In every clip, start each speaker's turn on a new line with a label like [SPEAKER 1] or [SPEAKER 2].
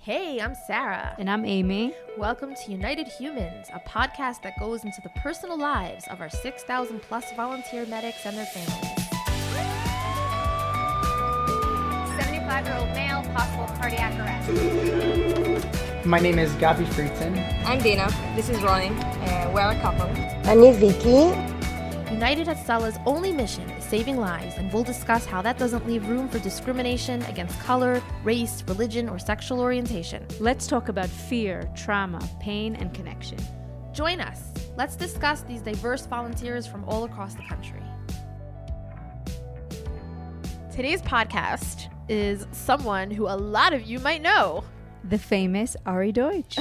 [SPEAKER 1] Hey, I'm Sarah.
[SPEAKER 2] And I'm Amy.
[SPEAKER 1] Welcome to United Humans, a podcast that goes into the personal lives of our 6,000 plus volunteer medics and their families.
[SPEAKER 3] 75-year-old male, possible cardiac arrest.
[SPEAKER 4] My name is Gabi Friedson.
[SPEAKER 5] I'm Dina. This is Ronnie. We're a couple.
[SPEAKER 6] I'm Vicky.
[SPEAKER 1] United Hatsala's only mission is saving lives, and we'll discuss how that doesn't leave room for discrimination against color, race, religion, or sexual orientation.
[SPEAKER 2] Let's talk about fear, trauma, pain, and connection.
[SPEAKER 1] Join us. Let's discuss these diverse volunteers from all across the country. Today's podcast is someone who a lot of you might know.
[SPEAKER 2] The famous Ari Deutsch.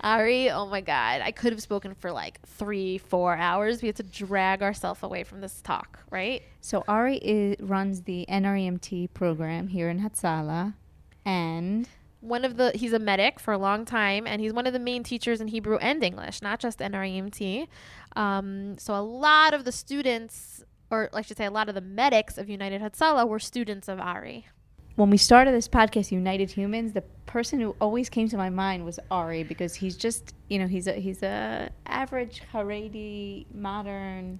[SPEAKER 1] Ari, oh my God. I could have spoken for like 3-4 hours. We had to drag ourselves away from this talk, right?
[SPEAKER 2] So Ari runs the NREMT program here in Hatsala, and
[SPEAKER 1] he's a medic for a long time, and he's one of the main teachers in Hebrew and English, not just NREMT. So a lot of the students, or I should say a lot of the medics of United Hatsala were students of Ari.
[SPEAKER 2] When we started this podcast, United Humans, the person who always came to my mind was Ari, because he's just, he's a average Haredi modern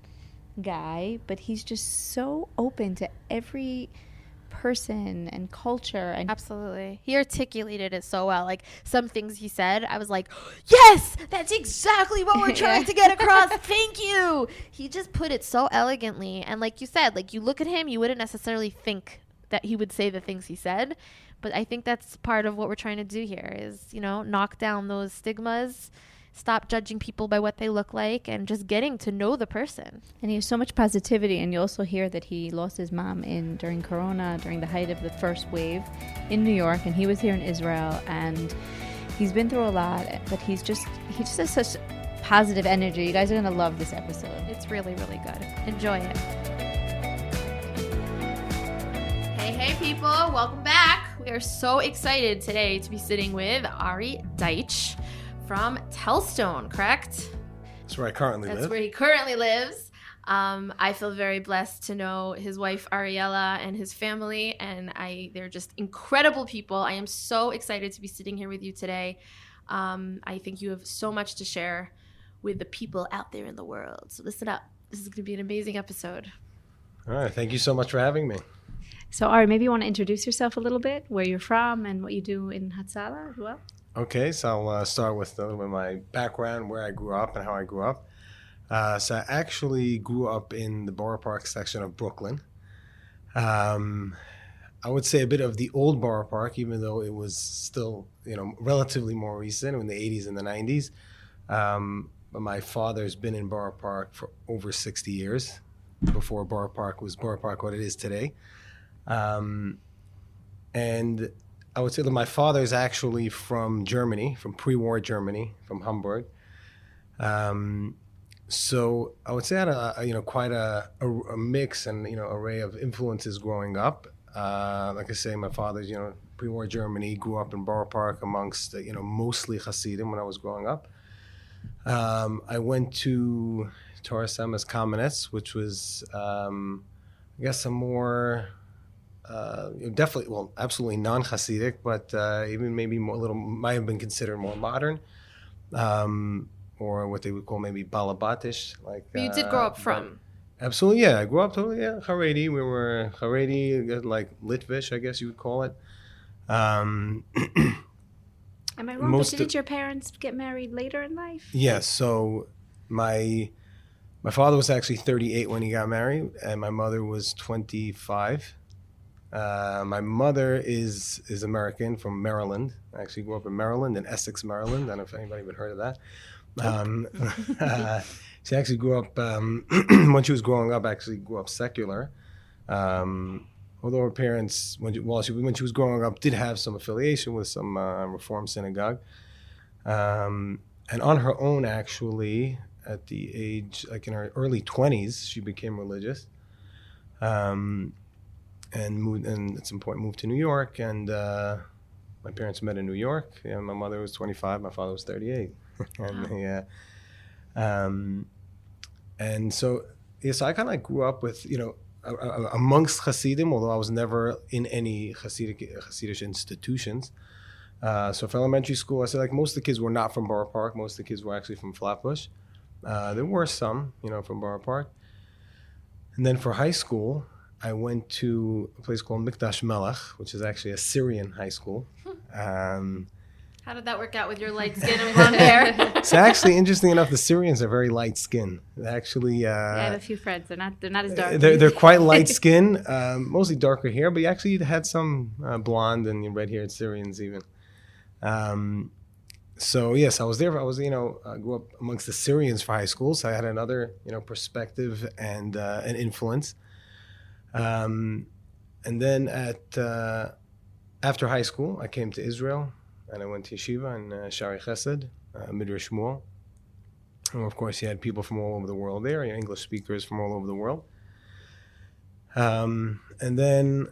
[SPEAKER 2] guy, but he's just so open to every person and culture. And
[SPEAKER 1] absolutely. He articulated it so well. Like some things he said, I was like, yes, that's exactly what we're trying to get across. Thank you. He just put it so elegantly. And like you said, like you look at him, you wouldn't necessarily think that he would say the things he said, but I think that's part of what we're trying to do here is, knock down those stigmas, stop judging people by what they look like, and just getting to know the person.
[SPEAKER 2] And he has so much positivity. And you also hear that he lost his mom during Corona, during the height of the first wave in New York, and he was here in Israel, and he's been through a lot, but he just has such positive energy. You guys are going to love this episode.
[SPEAKER 1] It's really, really good. Enjoy it. Hey people, welcome back. We are so excited today to be sitting with Ari Deutsch from Telstone, correct?
[SPEAKER 7] That's where I currently live.
[SPEAKER 1] That's where he currently lives. I feel very blessed to know his wife Ariella and his family, and they're just incredible people. I am so excited to be sitting here with you today. I think you have so much to share with the people out there in the world. So listen up. This is going to be an amazing episode.
[SPEAKER 7] All right. Thank you so much for having me.
[SPEAKER 2] So, Ari, maybe you want to introduce yourself a little bit, where you're from and what you do in Hatsala as well?
[SPEAKER 7] Okay, so I'll start with a little bit of my background, where I grew up and how I grew up. So I actually grew up in the Borough Park section of Brooklyn. I would say a bit of the old Borough Park, even though it was still, relatively more recent in the 80s and the 90s. But my father's been in Borough Park for over 60 years, before Borough Park was Borough Park what it is today. And I would say that my father is actually from Germany, from pre-war Germany, from Hamburg. So I would say I had quite a mix and array of influences growing up. Like I say, my father's pre-war Germany, grew up in Borough Park amongst mostly Hasidim when I was growing up. I went to Torah Semes Kamenetz, which was I guess a more absolutely non-Hasidic, but even maybe might have been considered more modern, or what they would call maybe Balabatish. Like,
[SPEAKER 1] but you did grow up from?
[SPEAKER 7] Absolutely, yeah. I grew up totally, Haredi. We were Haredi, like Litvish, I guess you would call it.
[SPEAKER 2] Am I wrong? But didn't your parents get married later in life?
[SPEAKER 7] Yes. So my father was actually 38 when he got married, and my mother was 25. My mother is American, from Maryland. I actually grew up in Maryland, in Essex, Maryland. I don't know if anybody would heard of that. She actually grew up, when she was growing up, grew up secular. Although her parents, when she was growing up, did have some affiliation with some Reform synagogue. And on her own, actually, at the age, like in her early 20s, she became religious. And at some point moved to New York, and my parents met in New York. Yeah, my mother was 25, my father was 38. And so I kind of grew up with, amongst Hasidim, although I was never in any Hasidic institutions. So for elementary school, I said like most of the kids were not from Borough Park. Most of the kids were actually from Flatbush. There were some, from Borough Park. And then for high school, I went to a place called Mikdash Melech, which is actually a Syrian high school.
[SPEAKER 1] How did that work out with your light skin and blonde hair?
[SPEAKER 7] So actually, interesting enough, the Syrians are very light skinned. Actually,
[SPEAKER 2] I have a few friends. They're not as dark.
[SPEAKER 7] they're quite light skinned, mostly darker hair, but you actually had some blonde and red haired Syrians even. So yes, I was there. I grew up amongst the Syrians for high school, so I had another perspective and an influence. And then after high school, I came to Israel. And I went to yeshiva in Shari Chesed, Midrash Shmuel. And of course, you had people from all over the world there, English speakers from all over the world. And then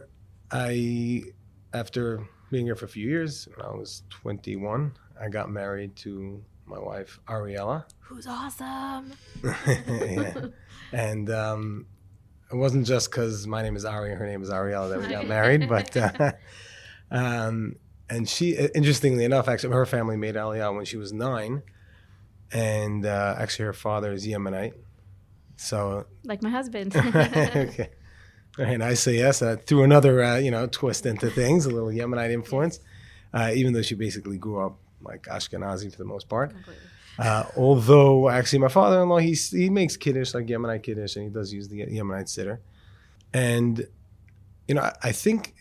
[SPEAKER 7] after being here for a few years, when I was 21, I got married to my wife, Ariella.
[SPEAKER 1] Who's awesome.
[SPEAKER 7] Yeah. And it wasn't just because my name is Ari and her name is Ariella that we got married, but... And she, interestingly enough, actually, her family made Aliyah when she was 9. And actually, her father is Yemenite. So,
[SPEAKER 2] Like my husband.
[SPEAKER 7] okay. And I say yes. Threw another, twist into things, a little Yemenite influence, even though she basically grew up like Ashkenazi for the most part. Although, actually, my father-in-law, he makes Kiddush, like Yemenite Kiddush, and he does use the Yemenite Siddur. And, I think...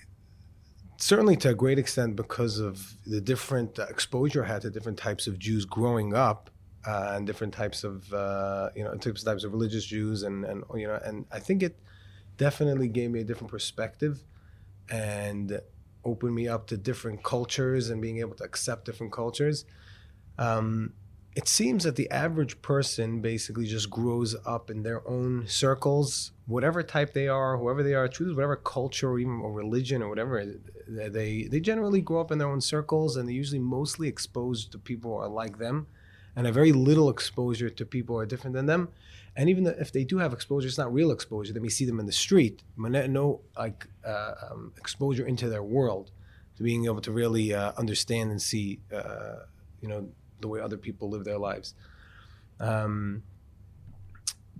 [SPEAKER 7] certainly to a great extent because of the different exposure I had to different types of Jews growing up and different types of types of religious Jews and I think it definitely gave me a different perspective and opened me up to different cultures and being able to accept different cultures. It seems that the average person basically just grows up in their own circles, whatever type they are, whoever they are, choose whatever culture or even or religion or whatever. They generally grow up in their own circles, and they're usually mostly exposed to people who are like them, and have very little exposure to people who are different than them. And even if they do have exposure, it's not real exposure. They may see them in the street, but no exposure into their world, to being able to really understand and see, the way other people live their lives. And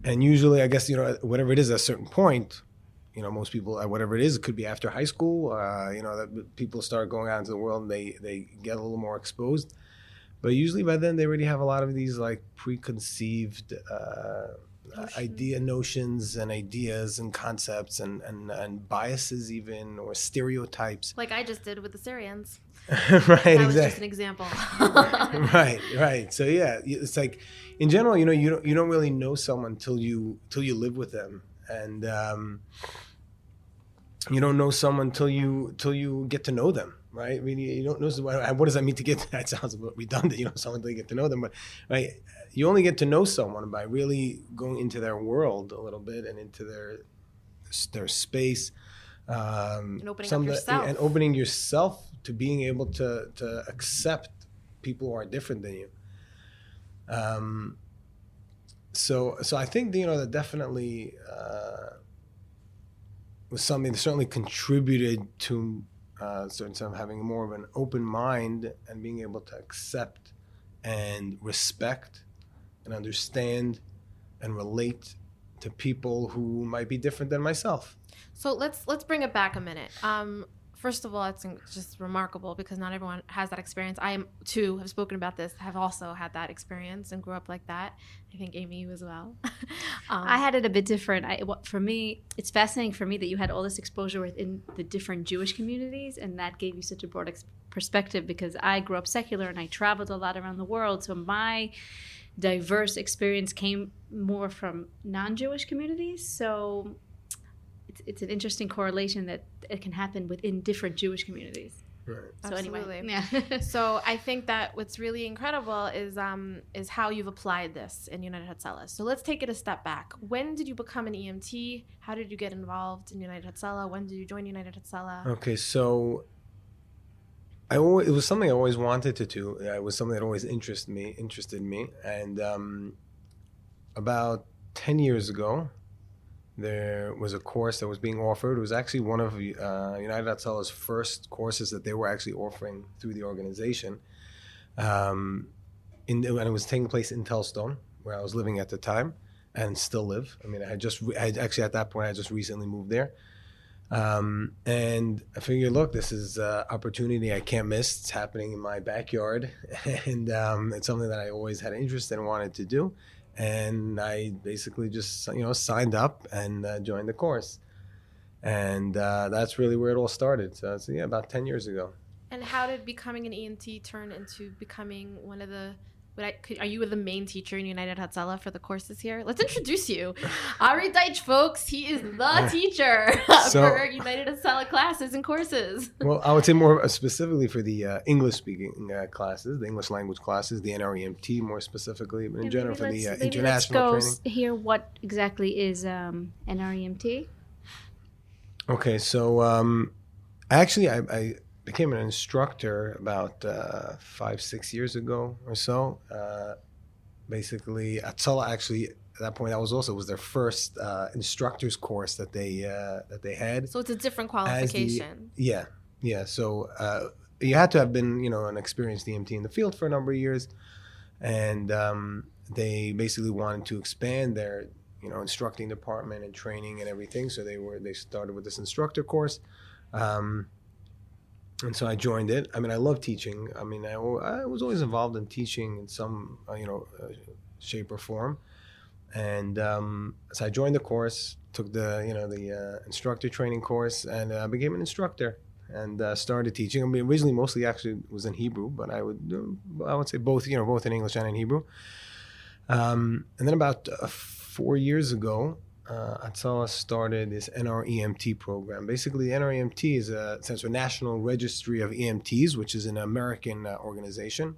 [SPEAKER 7] usually, I guess, whatever it is at a certain point, most people, whatever it is, it could be after high school, that people start going out into the world and they get a little more exposed. But usually by then they already have a lot of these like preconceived notions and ideas and concepts and biases even, or stereotypes.
[SPEAKER 1] Like I just did with the Syrians.
[SPEAKER 7] Right,
[SPEAKER 1] that was
[SPEAKER 7] exactly.
[SPEAKER 1] just an example.
[SPEAKER 7] Right. So yeah, it's like in general, you don't really know someone till you live with them, and you don't know someone till you get to know them, right? I mean, you don't know what does that mean to get. That sounds a bit redundant, someone till you get to know them, but right, you only get to know someone by really going into their world a little bit and into their space.
[SPEAKER 1] And opening up yourself.
[SPEAKER 7] And opening yourself to being able to accept people who are different than you. So I think that definitely was something that certainly contributed to certain sense of having more of an open mind and being able to accept and respect and understand and relate to people who might be different than myself.
[SPEAKER 1] So let's bring it back a minute. First of all, it's just remarkable because not everyone has that experience. I am too, have spoken about this, have also had that experience and grew up like that. I think Amy, you as well.
[SPEAKER 2] I had it a bit different. For me, it's fascinating for me that you had all this exposure within the different Jewish communities, and that gave you such a broad perspective because I grew up secular and I traveled a lot around the world. So my diverse experience came more from non-Jewish communities. So it's an interesting correlation that it can happen within different Jewish communities.
[SPEAKER 7] Right.
[SPEAKER 2] So
[SPEAKER 1] Absolutely.
[SPEAKER 2] anyway, yeah.
[SPEAKER 1] So I think that what's really incredible is how you've applied this in United Hatzalah. So let's take it a step back. When did you become an EMT? How did you get involved in United Hatzalah? When did you join United Hatzalah?
[SPEAKER 7] Okay, so it was something I always wanted to do. It was something that always interested me. And about 10 years ago, there was a course that was being offered. It was actually one of United Hatzalah's first courses that they were actually offering through the organization. And it was taking place in Telstone, where I was living at the time and still live. I mean, I actually at that point, I just recently moved there. And I figured, look, this is an opportunity I can't miss. It's happening in my backyard. And it's something that I always had an interest in and wanted to do. And I basically just, signed up and joined the course. And that's really where it all started. So it's, about 10 years ago.
[SPEAKER 1] And how did becoming an ENT turn into becoming one of the... are you the main teacher in United Hatzalah for the courses here? Let's introduce you. Ari Deitch, folks. He is the teacher for United Hatzalah classes and courses.
[SPEAKER 7] Well, I would say more specifically for the English-speaking classes, the English language classes, the NREMT more specifically, but in general for the international training.
[SPEAKER 2] Let's hear what exactly is NREMT.
[SPEAKER 7] Okay, so actually I became an instructor about 5-6 years ago or so. Basically, Hatzalah actually at that point that was their first instructor's course that they had.
[SPEAKER 1] So it's a different qualification.
[SPEAKER 7] Yeah. So you had to have been an experienced EMT in the field for a number of years, and they basically wanted to expand their instructing department and training and everything. So they started with this instructor course. And so I joined it. I mean, I love teaching. I mean, I was always involved in teaching in some, shape or form. And so I joined the course, took the instructor training course, and became an instructor and started teaching. I mean, originally, mostly actually was in Hebrew, but I would say both, both in English and in Hebrew. And then about 4 years ago, Hatzalah started this NREMT program. Basically, the NREMT stands for National Registry of EMTs, which is an American organization.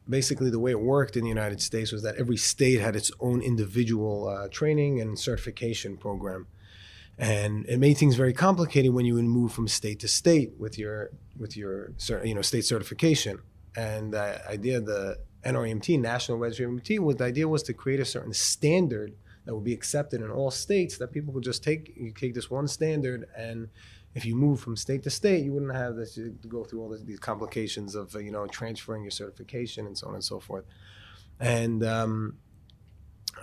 [SPEAKER 7] Basically, the way it worked in the United States was that every state had its own individual training and certification program. And it made things very complicated when you would move from state to state with your state certification. And the idea of the NREMT, National Registry of EMT, the idea was to create a certain standard that would be accepted in all states, that people could just take this one standard, and if you move from state to state, you wouldn't have this to go through all these complications of transferring your certification and so on and so forth. And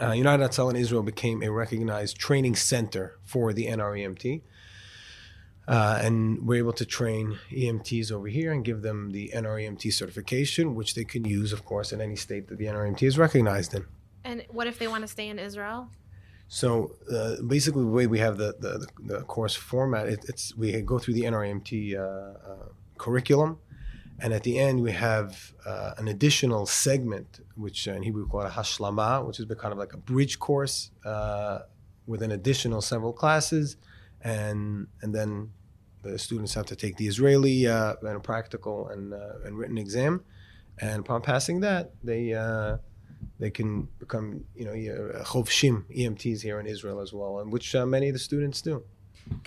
[SPEAKER 7] United Hatzalah in Israel became a recognized training center for the NREMT. And we're able to train EMTs over here and give them the NREMT certification, which they can use, of course, in any state that the NREMT is recognized in.
[SPEAKER 1] And what if they want to stay in Israel?
[SPEAKER 7] So basically, the way we have the course format, we go through the NREMT curriculum, and at the end we have an additional segment, which in Hebrew we call it a hashlama, which is kind of like a bridge course with an additional several classes. And then the students have to take the Israeli practical and written exam, and upon passing that, they can become chovshim EMTs here in Israel as well, and which many of the students do.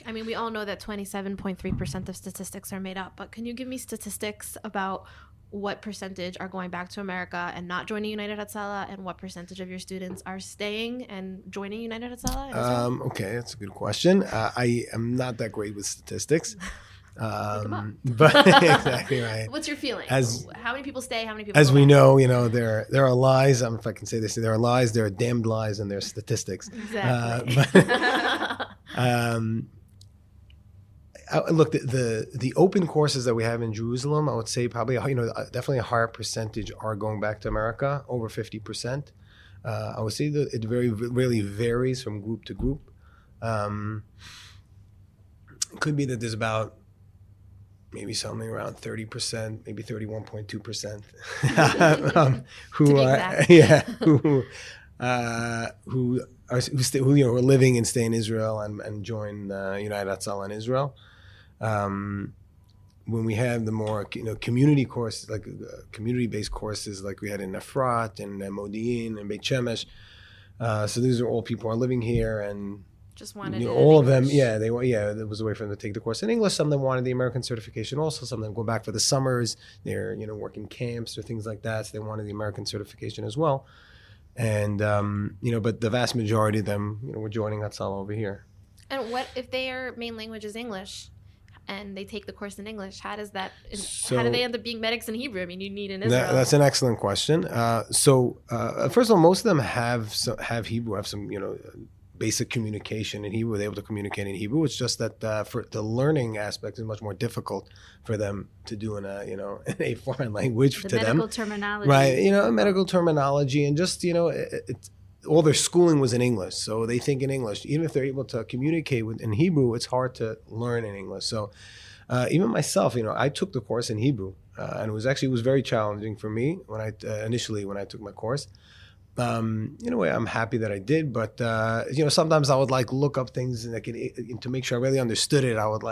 [SPEAKER 1] I mean, we all know that 27.3% of statistics are made up, but can you give me statistics about what percentage are going back to America and not joining United Hatzalah, and what percentage of your students are staying and joining United Hatzalah?
[SPEAKER 7] Okay, that's a good question. I am not that great with statistics.
[SPEAKER 1] But
[SPEAKER 7] exactly right.
[SPEAKER 1] What's your feeling? How many people stay? How many people?
[SPEAKER 7] As
[SPEAKER 1] go
[SPEAKER 7] we
[SPEAKER 1] back?
[SPEAKER 7] know, there are lies. If I can say this, there are lies. There are damned lies, and there are statistics.
[SPEAKER 1] Exactly.
[SPEAKER 7] Look, the open courses that we have in Jerusalem, I would say probably definitely a higher percentage are going back to America, over 50%. I would say that it really varies from group to group. It could be that there's about maybe something around 30%, maybe 31.2%, who are living and stay in Israel and join United Hatzalah in Israel. When we have the more community courses, like community-based courses, like we had in Efrat and Modi'in and Beit Shemesh, so these are all people who are living here and
[SPEAKER 1] just wanted
[SPEAKER 7] all of them. Yeah, there was a way for them to take the course in English. Some of them wanted the American certification. Also, some of them go back for the summers. They're working camps or things like that, so they wanted the American certification as well. And but the vast majority of them, were joining Hatzalah over here.
[SPEAKER 1] And what if their main language is English, and they take the course in English? How does that? How
[SPEAKER 7] So-
[SPEAKER 1] do they end up being medics in Hebrew? I mean, you need in Israel.
[SPEAKER 7] That's an excellent question. First of all, most of them have Hebrew, have some basic communication in Hebrew. They're able to communicate in Hebrew. It's just that for the learning aspect is much more difficult for them to do in a foreign language
[SPEAKER 2] The
[SPEAKER 7] to
[SPEAKER 2] medical
[SPEAKER 7] them.
[SPEAKER 2] terminology.
[SPEAKER 7] Right, medical terminology, and just it's all their schooling was in English, so they think in English. Even if they're able to communicate in Hebrew, it's hard to learn in English. So even myself, I took the course in Hebrew, and it was very challenging for me when I initially took my course. In a way, I'm happy that I did, but sometimes I would look up things and to make sure I really understood it. I would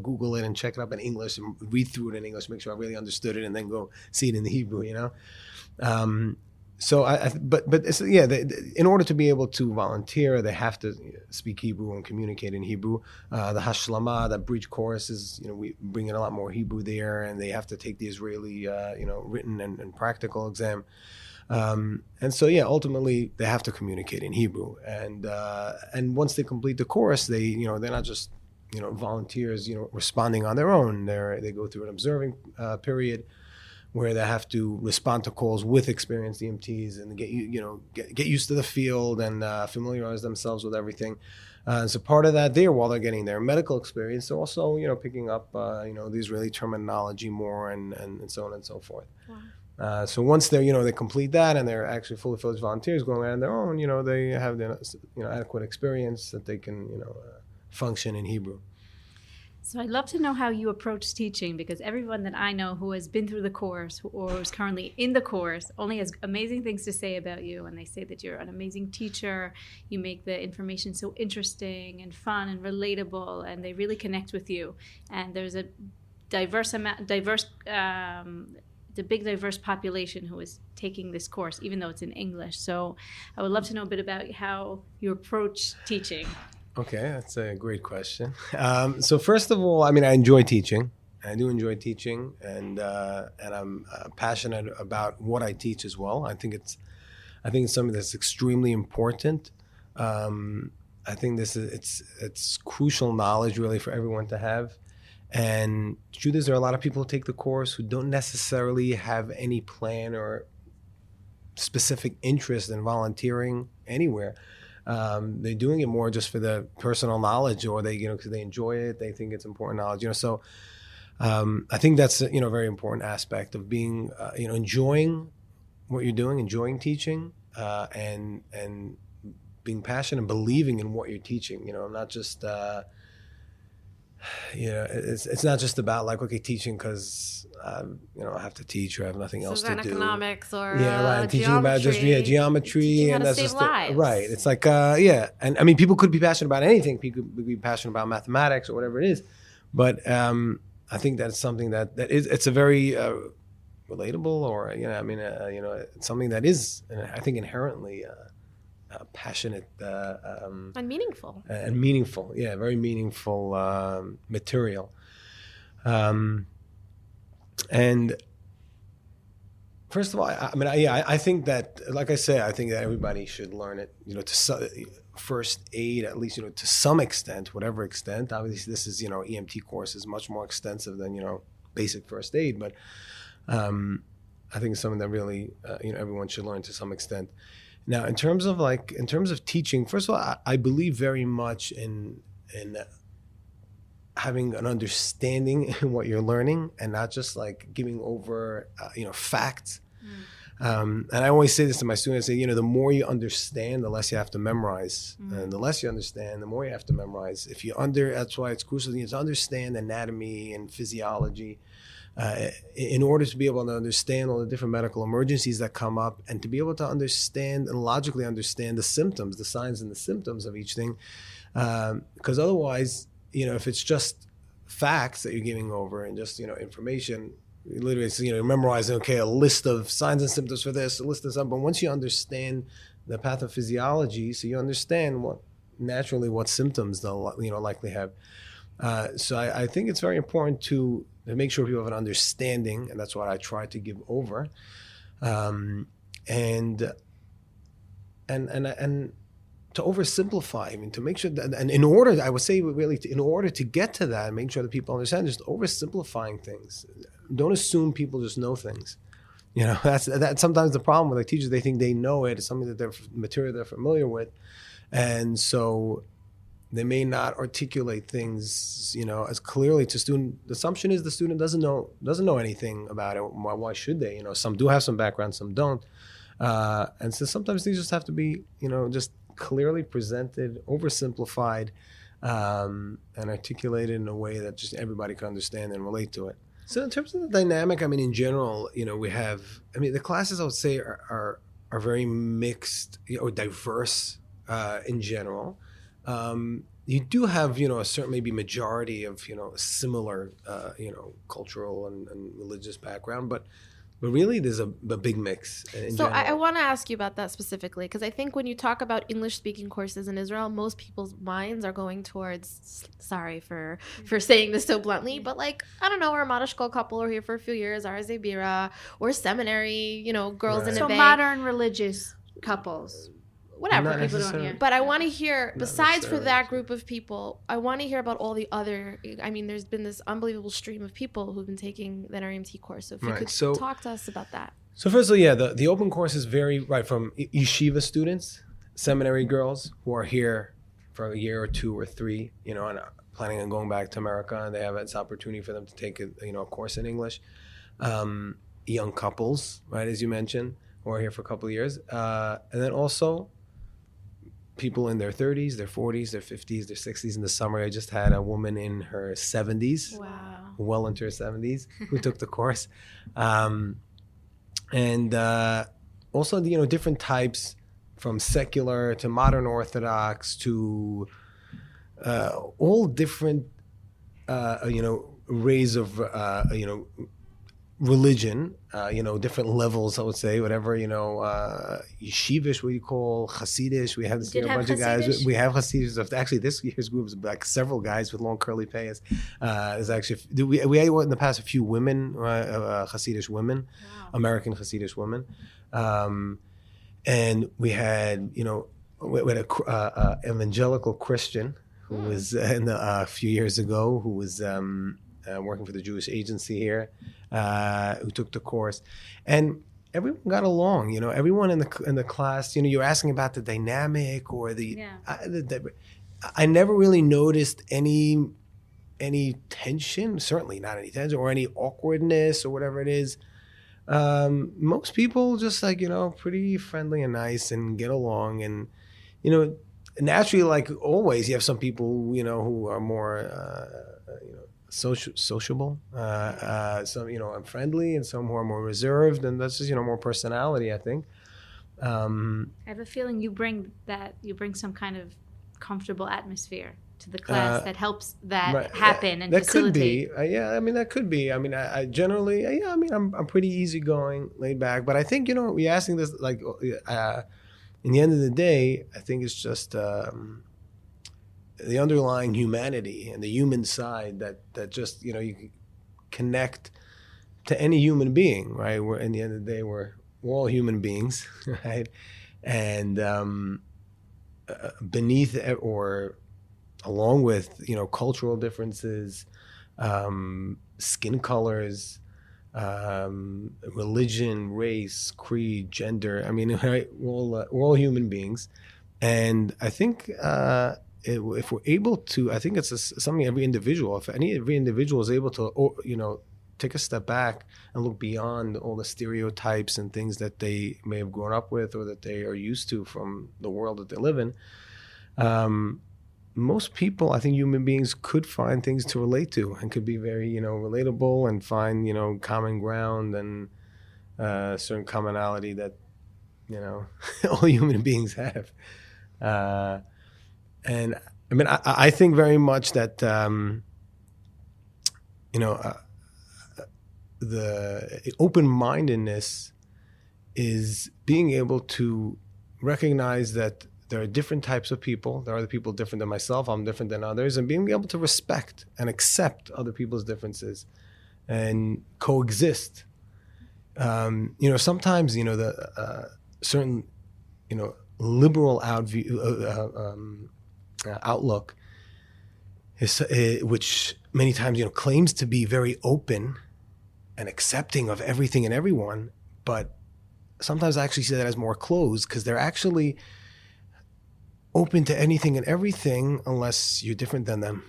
[SPEAKER 7] Google it and check it up in English and read through it in English, make sure I really understood it, and then go see it in the Hebrew. So in order to be able to volunteer, they have to speak Hebrew and communicate in Hebrew. The Hashlama, that bridge course is, we bring in a lot more Hebrew there, and they have to take the Israeli, written and practical exam. And so, ultimately they have to communicate in Hebrew. And once they complete the course, they're not just, volunteers, responding on their own. They go through an observing period where they have to respond to calls with experienced EMTs and get used to the field and familiarize themselves with everything. So part of that while they're getting their medical experience, they're also, picking up, the Israeli terminology more and so on and so forth.
[SPEAKER 1] Wow.
[SPEAKER 7] So once they complete that and they're actually fully fledged volunteers going out on their own, they have the adequate experience that they can function in Hebrew.
[SPEAKER 2] So I'd love to know how you approach teaching, because everyone that I know who has been through the course or is currently in the course only has amazing things to say about you. And they say that you're an amazing teacher. You make the information so interesting and fun and relatable, and they really connect with you. And there's a diverse population who is taking this course, even though it's in English. So I would love to know a bit about how you approach teaching.
[SPEAKER 7] Okay, that's a great question. So first of all, I enjoy teaching. I do enjoy teaching, and I'm passionate about what I teach as well. I think it's something that's extremely important. I think it's crucial knowledge really for everyone to have. And the truth is, there are a lot of people who take the course who don't necessarily have any plan or specific interest in volunteering anywhere. They're doing it more just for the personal knowledge, or because they enjoy it, they think it's important knowledge. So I think that's a very important aspect of being enjoying what you're doing, enjoying teaching, and being passionate and believing in what you're teaching. Not just it's not just about teaching because I have to teach or I have nothing else to do.
[SPEAKER 1] Economics or
[SPEAKER 7] Teaching about just geometry,
[SPEAKER 1] teaching
[SPEAKER 7] and
[SPEAKER 1] how to
[SPEAKER 7] that's
[SPEAKER 1] save
[SPEAKER 7] just
[SPEAKER 1] lives.
[SPEAKER 7] right. It's and people could be passionate about anything. People could be passionate about mathematics or whatever it is, but I think that's something that is it's a very relatable, or it's something that is, I think, inherently passionate
[SPEAKER 1] And meaningful.
[SPEAKER 7] and meaningful. Yeah, very meaningful material. And first of all, I think that, like I say, I think that everybody should learn it. To first aid, at least, to some extent, whatever extent. Obviously, this is EMT course is much more extensive than basic first aid, but I think it's something that really everyone should learn to some extent. Now, in terms of teaching, first of all, I believe very much in having an understanding in what you're learning, and not just giving over facts. And I always say this to my students: I say, the more you understand, the less you have to memorize, and the less you understand, the more you have to memorize. That's why it's crucial to understand anatomy and physiology. In order to be able to understand all the different medical emergencies that come up, and to be able to understand and logically understand the symptoms, the signs and the symptoms of each thing. Because otherwise, if it's just facts that you're giving over and just, information, literally, memorizing, a list of signs and symptoms for this, a list of something. But once you understand the pathophysiology, so you understand what symptoms they'll, likely have. So I think it's very important to make sure people have an understanding, and that's what I try to give over. And and to oversimplify, I mean, to make sure that, and in order, I would say really, in order to get to that, make sure that people understand, just oversimplifying things. Don't assume people just know things. You know, that's sometimes the problem with like teachers. They think they know it. It's something that they're material they're familiar with, and so they may not articulate things, you know, as clearly to student. The assumption is the student doesn't know anything about it. Why should they? You know, some do have some background, some don't, and so sometimes things just have to be, you know, just clearly presented, oversimplified, and articulated in a way that just everybody can understand and relate to it. So in terms of the dynamic, I mean, in general, you know, we have, I mean, the classes I would say are very mixed or diverse in general. You do have, you know, a certain maybe majority of, you know, similar, you know, cultural and religious background, but really there's a big mix.
[SPEAKER 1] So I want to ask you about that specifically, because I think when you talk about English-speaking courses in Israel, most people's minds are going towards, sorry for saying this so bluntly, but like, I don't know, we're a Madashkol couple, or here for a few years, Arzei Bira, or seminary, you know, girls in a
[SPEAKER 2] So
[SPEAKER 1] bay.
[SPEAKER 2] modern religious couples.
[SPEAKER 1] Whatever.
[SPEAKER 7] Not
[SPEAKER 2] People don't
[SPEAKER 7] necessarily.
[SPEAKER 2] hear.
[SPEAKER 1] But I want to hear, besides for
[SPEAKER 7] necessarily.
[SPEAKER 1] that group of people, I want to hear about all the other, I mean, there's been this unbelievable stream of people who've been taking the NRMT course. So if you
[SPEAKER 7] Right,
[SPEAKER 1] could
[SPEAKER 7] so-
[SPEAKER 1] talk to us about that.
[SPEAKER 7] So first of all, yeah, the open courses vary right from yeshiva students, seminary girls who are here for a year or 2 or 3, you know, and planning on going back to America, and they have this opportunity for them to take a course in English. Young couples, right, as you mentioned, who are here for a couple of years, and then also people in their 30s, their 40s, their 50s, their 60s. In the summer, I just had a woman in her 70s,
[SPEAKER 1] Wow.
[SPEAKER 7] well into her 70s, who took the course. And also, you know, different types from secular to modern Orthodox to all different, you know, rays of, you know, religion, you know, different levels, I would say, whatever, you know, yeshivish, what you call Hasidish. We have this, you know, bunch of guys.
[SPEAKER 2] Hasidish?
[SPEAKER 7] We have Hasidish. Actually, this year's group is like several guys with long curly payas. There's actually, we had in the past a few women, Hasidish women, American Hasidish women. And we had, you know, we had a evangelical Christian who was a few years ago, who was working for the Jewish agency here, who took the course, and everyone got along. You know, everyone in the class. You know, you're asking about the dynamic or the. I never really noticed any tension. Certainly not any tension or any awkwardness or whatever it is. Most people just like, you know, pretty friendly and nice and get along, and you know, naturally, like always, you have some people, you know, who are more you know, sociable, some, you know, are friendly, and some who are more reserved, and that's just, you know, more personality, I think.
[SPEAKER 2] I have a feeling you bring some kind of comfortable atmosphere to the class that helps that
[SPEAKER 7] Right.
[SPEAKER 2] happen and
[SPEAKER 7] that
[SPEAKER 2] facilitate.
[SPEAKER 7] could be, yeah. I mean, that could be. I mean, I generally, yeah. I mean, I'm pretty easygoing, laid back. But I think, you know, we're asking this like, in the end of the day, I think it's just the underlying humanity and the human side that just, you know, you can connect to any human being, right? We're, in the end of the day, we're all human beings, right? And beneath it, or along with, you know, cultural differences, skin colors, religion, race, creed, gender. I mean, right, we're all human beings. And I think if we're able to, I think it's something every individual, every individual is able to, you know, take a step back and look beyond all the stereotypes and things that they may have grown up with or that they are used to from the world that they live in. Most people, I think human beings, could find things to relate to and could be very, you know, relatable and find, you know, common ground and certain commonality that, you know, all human beings have. And I mean, I think very much that, you know, the open-mindedness is being able to recognize that there are different types of people. There are other people different than myself. I'm different than others. And being able to respect and accept other people's differences and coexist. You know, sometimes, you know, the certain, you know, liberal outlook, which many times claims to be very open and accepting of everything and everyone, but sometimes I actually see that as more closed, because they're actually open to anything and everything unless you're different than them.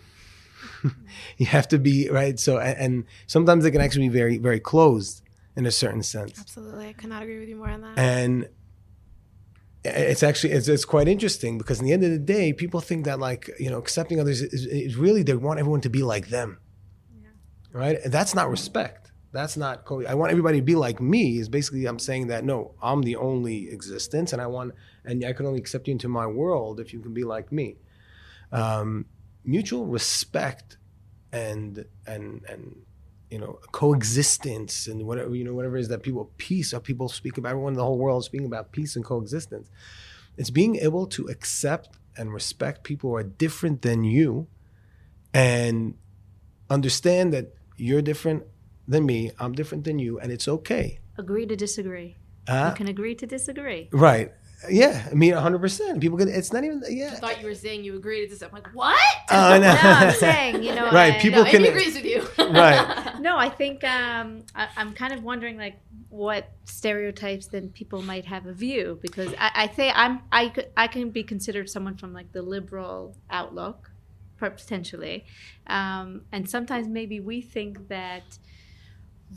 [SPEAKER 7] You have to be, right? So, and sometimes they can actually be very, very closed in a certain sense.
[SPEAKER 1] Absolutely. I could not agree with you more on that.
[SPEAKER 7] And it's actually, it's quite interesting, because in the end of the day, people think that accepting others is really, they want everyone to be like them. Yeah. Right? And that's not respect. That's not, I want everybody to be like me, is basically I'm saying that, no, I'm the only existence, and I can only accept you into my world if you can be like me. Mutual respect and coexistence and whatever it is that people speak about, everyone in the whole world is speaking about peace and coexistence. It's being able to accept and respect people who are different than you, and understand that you're different than me, I'm different than you, and it's okay.
[SPEAKER 2] Agree to disagree. You can agree to disagree.
[SPEAKER 7] Right. Yeah, I mean, 100%. People it's not even, yeah.
[SPEAKER 1] I thought you were saying you agreed to this. I'm like, what?
[SPEAKER 7] No.
[SPEAKER 2] I'm saying,
[SPEAKER 7] right, people can.
[SPEAKER 1] Amy agrees with you.
[SPEAKER 7] Right.
[SPEAKER 2] No, I think I'm kind of wondering what stereotypes then people might have of you, because I say I can be considered someone from the liberal outlook, potentially, and sometimes maybe we think that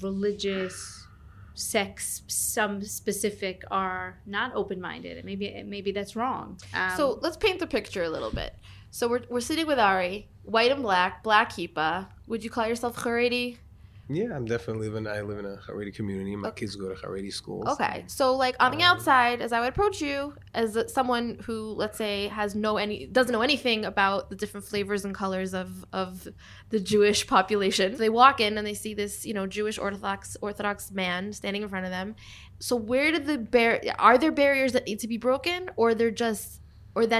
[SPEAKER 2] religious, sex, some specific are not open-minded, and maybe that's wrong.
[SPEAKER 1] So let's paint the picture a little bit. So we're sitting with Ari, white and black kippah. Would you call yourself Haredi?
[SPEAKER 7] Yeah, I'm definitely I live in a Haredi community. My kids go to Haredi schools.
[SPEAKER 1] Okay, so on the outside, as I would approach you, as someone who, let's say, doesn't know anything about the different flavors and colors of the Jewish population, they walk in and they see this, Jewish Orthodox man standing in front of them. So where did are there barriers that need to be broken, or that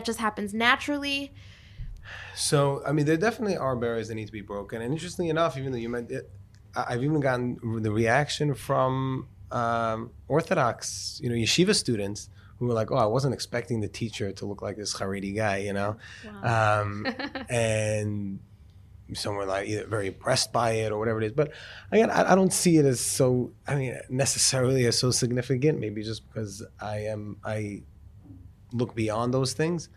[SPEAKER 1] just happens naturally?
[SPEAKER 7] So, I mean, there definitely are barriers that need to be broken. And interestingly enough, even though you meant it, I've even gotten the reaction from Orthodox, yeshiva students who were like, "Oh, I wasn't expecting the teacher to look like this Haredi guy,"
[SPEAKER 2] Wow.
[SPEAKER 7] And some were either very impressed by it or whatever it is. But again, I don't see it as necessarily as so significant. Maybe just because I look beyond those things.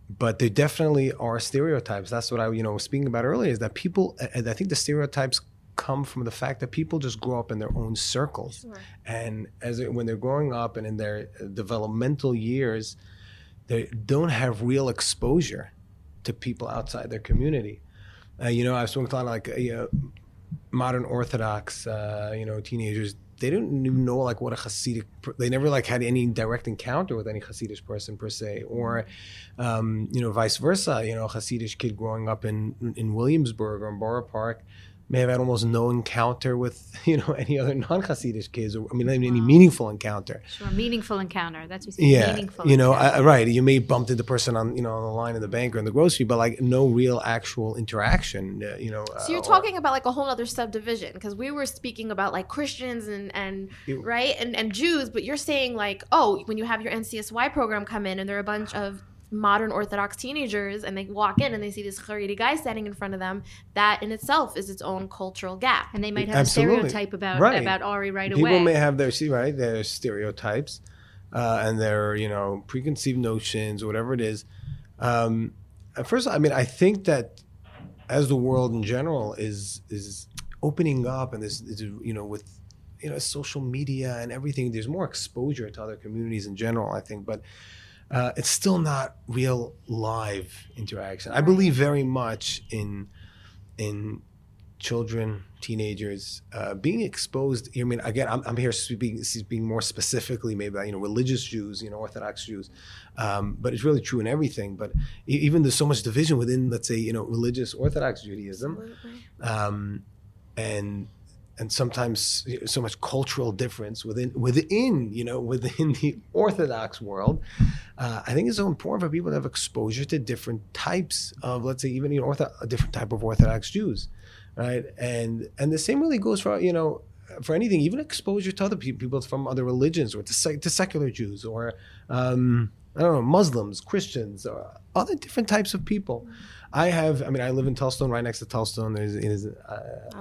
[SPEAKER 7] But there definitely are stereotypes. That's what I was speaking about earlier, is that people, and I think the stereotypes come from the fact that people just grow up in their own circles. Sure. And when they're growing up and in their developmental years, they don't have real exposure to people outside their community. I've spoken to a lot of modern Orthodox, teenagers. They don't even know what a Hasidic. They never had any direct encounter with any Hasidic person per se, or vice versa. A Hasidic kid growing up in Williamsburg or in Borough Park may have had almost no encounter with any other non-Hasidic kids, or any meaningful encounter.
[SPEAKER 2] Sure, meaningful encounter. That's what
[SPEAKER 7] you say. Yeah,
[SPEAKER 2] meaningful.
[SPEAKER 7] Right. You may bump into the person on the line in the bank or in the grocery, but no real actual interaction.
[SPEAKER 1] So you're talking about a whole other subdivision, because we were speaking about Christians and right and Jews, but you're saying when you have your NCSY program come in and there are a bunch of modern Orthodox teenagers and they walk in and they see this Haredi guy standing in front of them, that in itself is its own cultural gap.
[SPEAKER 2] And they might have a stereotype about Ari right away.
[SPEAKER 7] People may have their stereotypes and their preconceived notions or whatever it is. First, I think that as the world in general is opening up, and this with social media and everything, there's more exposure to other communities in general, I think, but it's still not real live interaction. I believe very much in children, teenagers being exposed. Again, I'm here speaking more specifically, maybe about religious Jews, Orthodox Jews, but it's really true in everything. But even there's so much division within, let's say, religious Orthodox Judaism, and sometimes so much cultural difference within the Orthodox world. I think it's so important for people to have exposure to different types of, let's say, even a different type of Orthodox Jews, right? And the same really goes for for anything, even exposure to other people from other religions, or to secular Jews, or I don't know, Muslims, Christians, or other different types of people. I live in Telstone, right next to Telstone. There's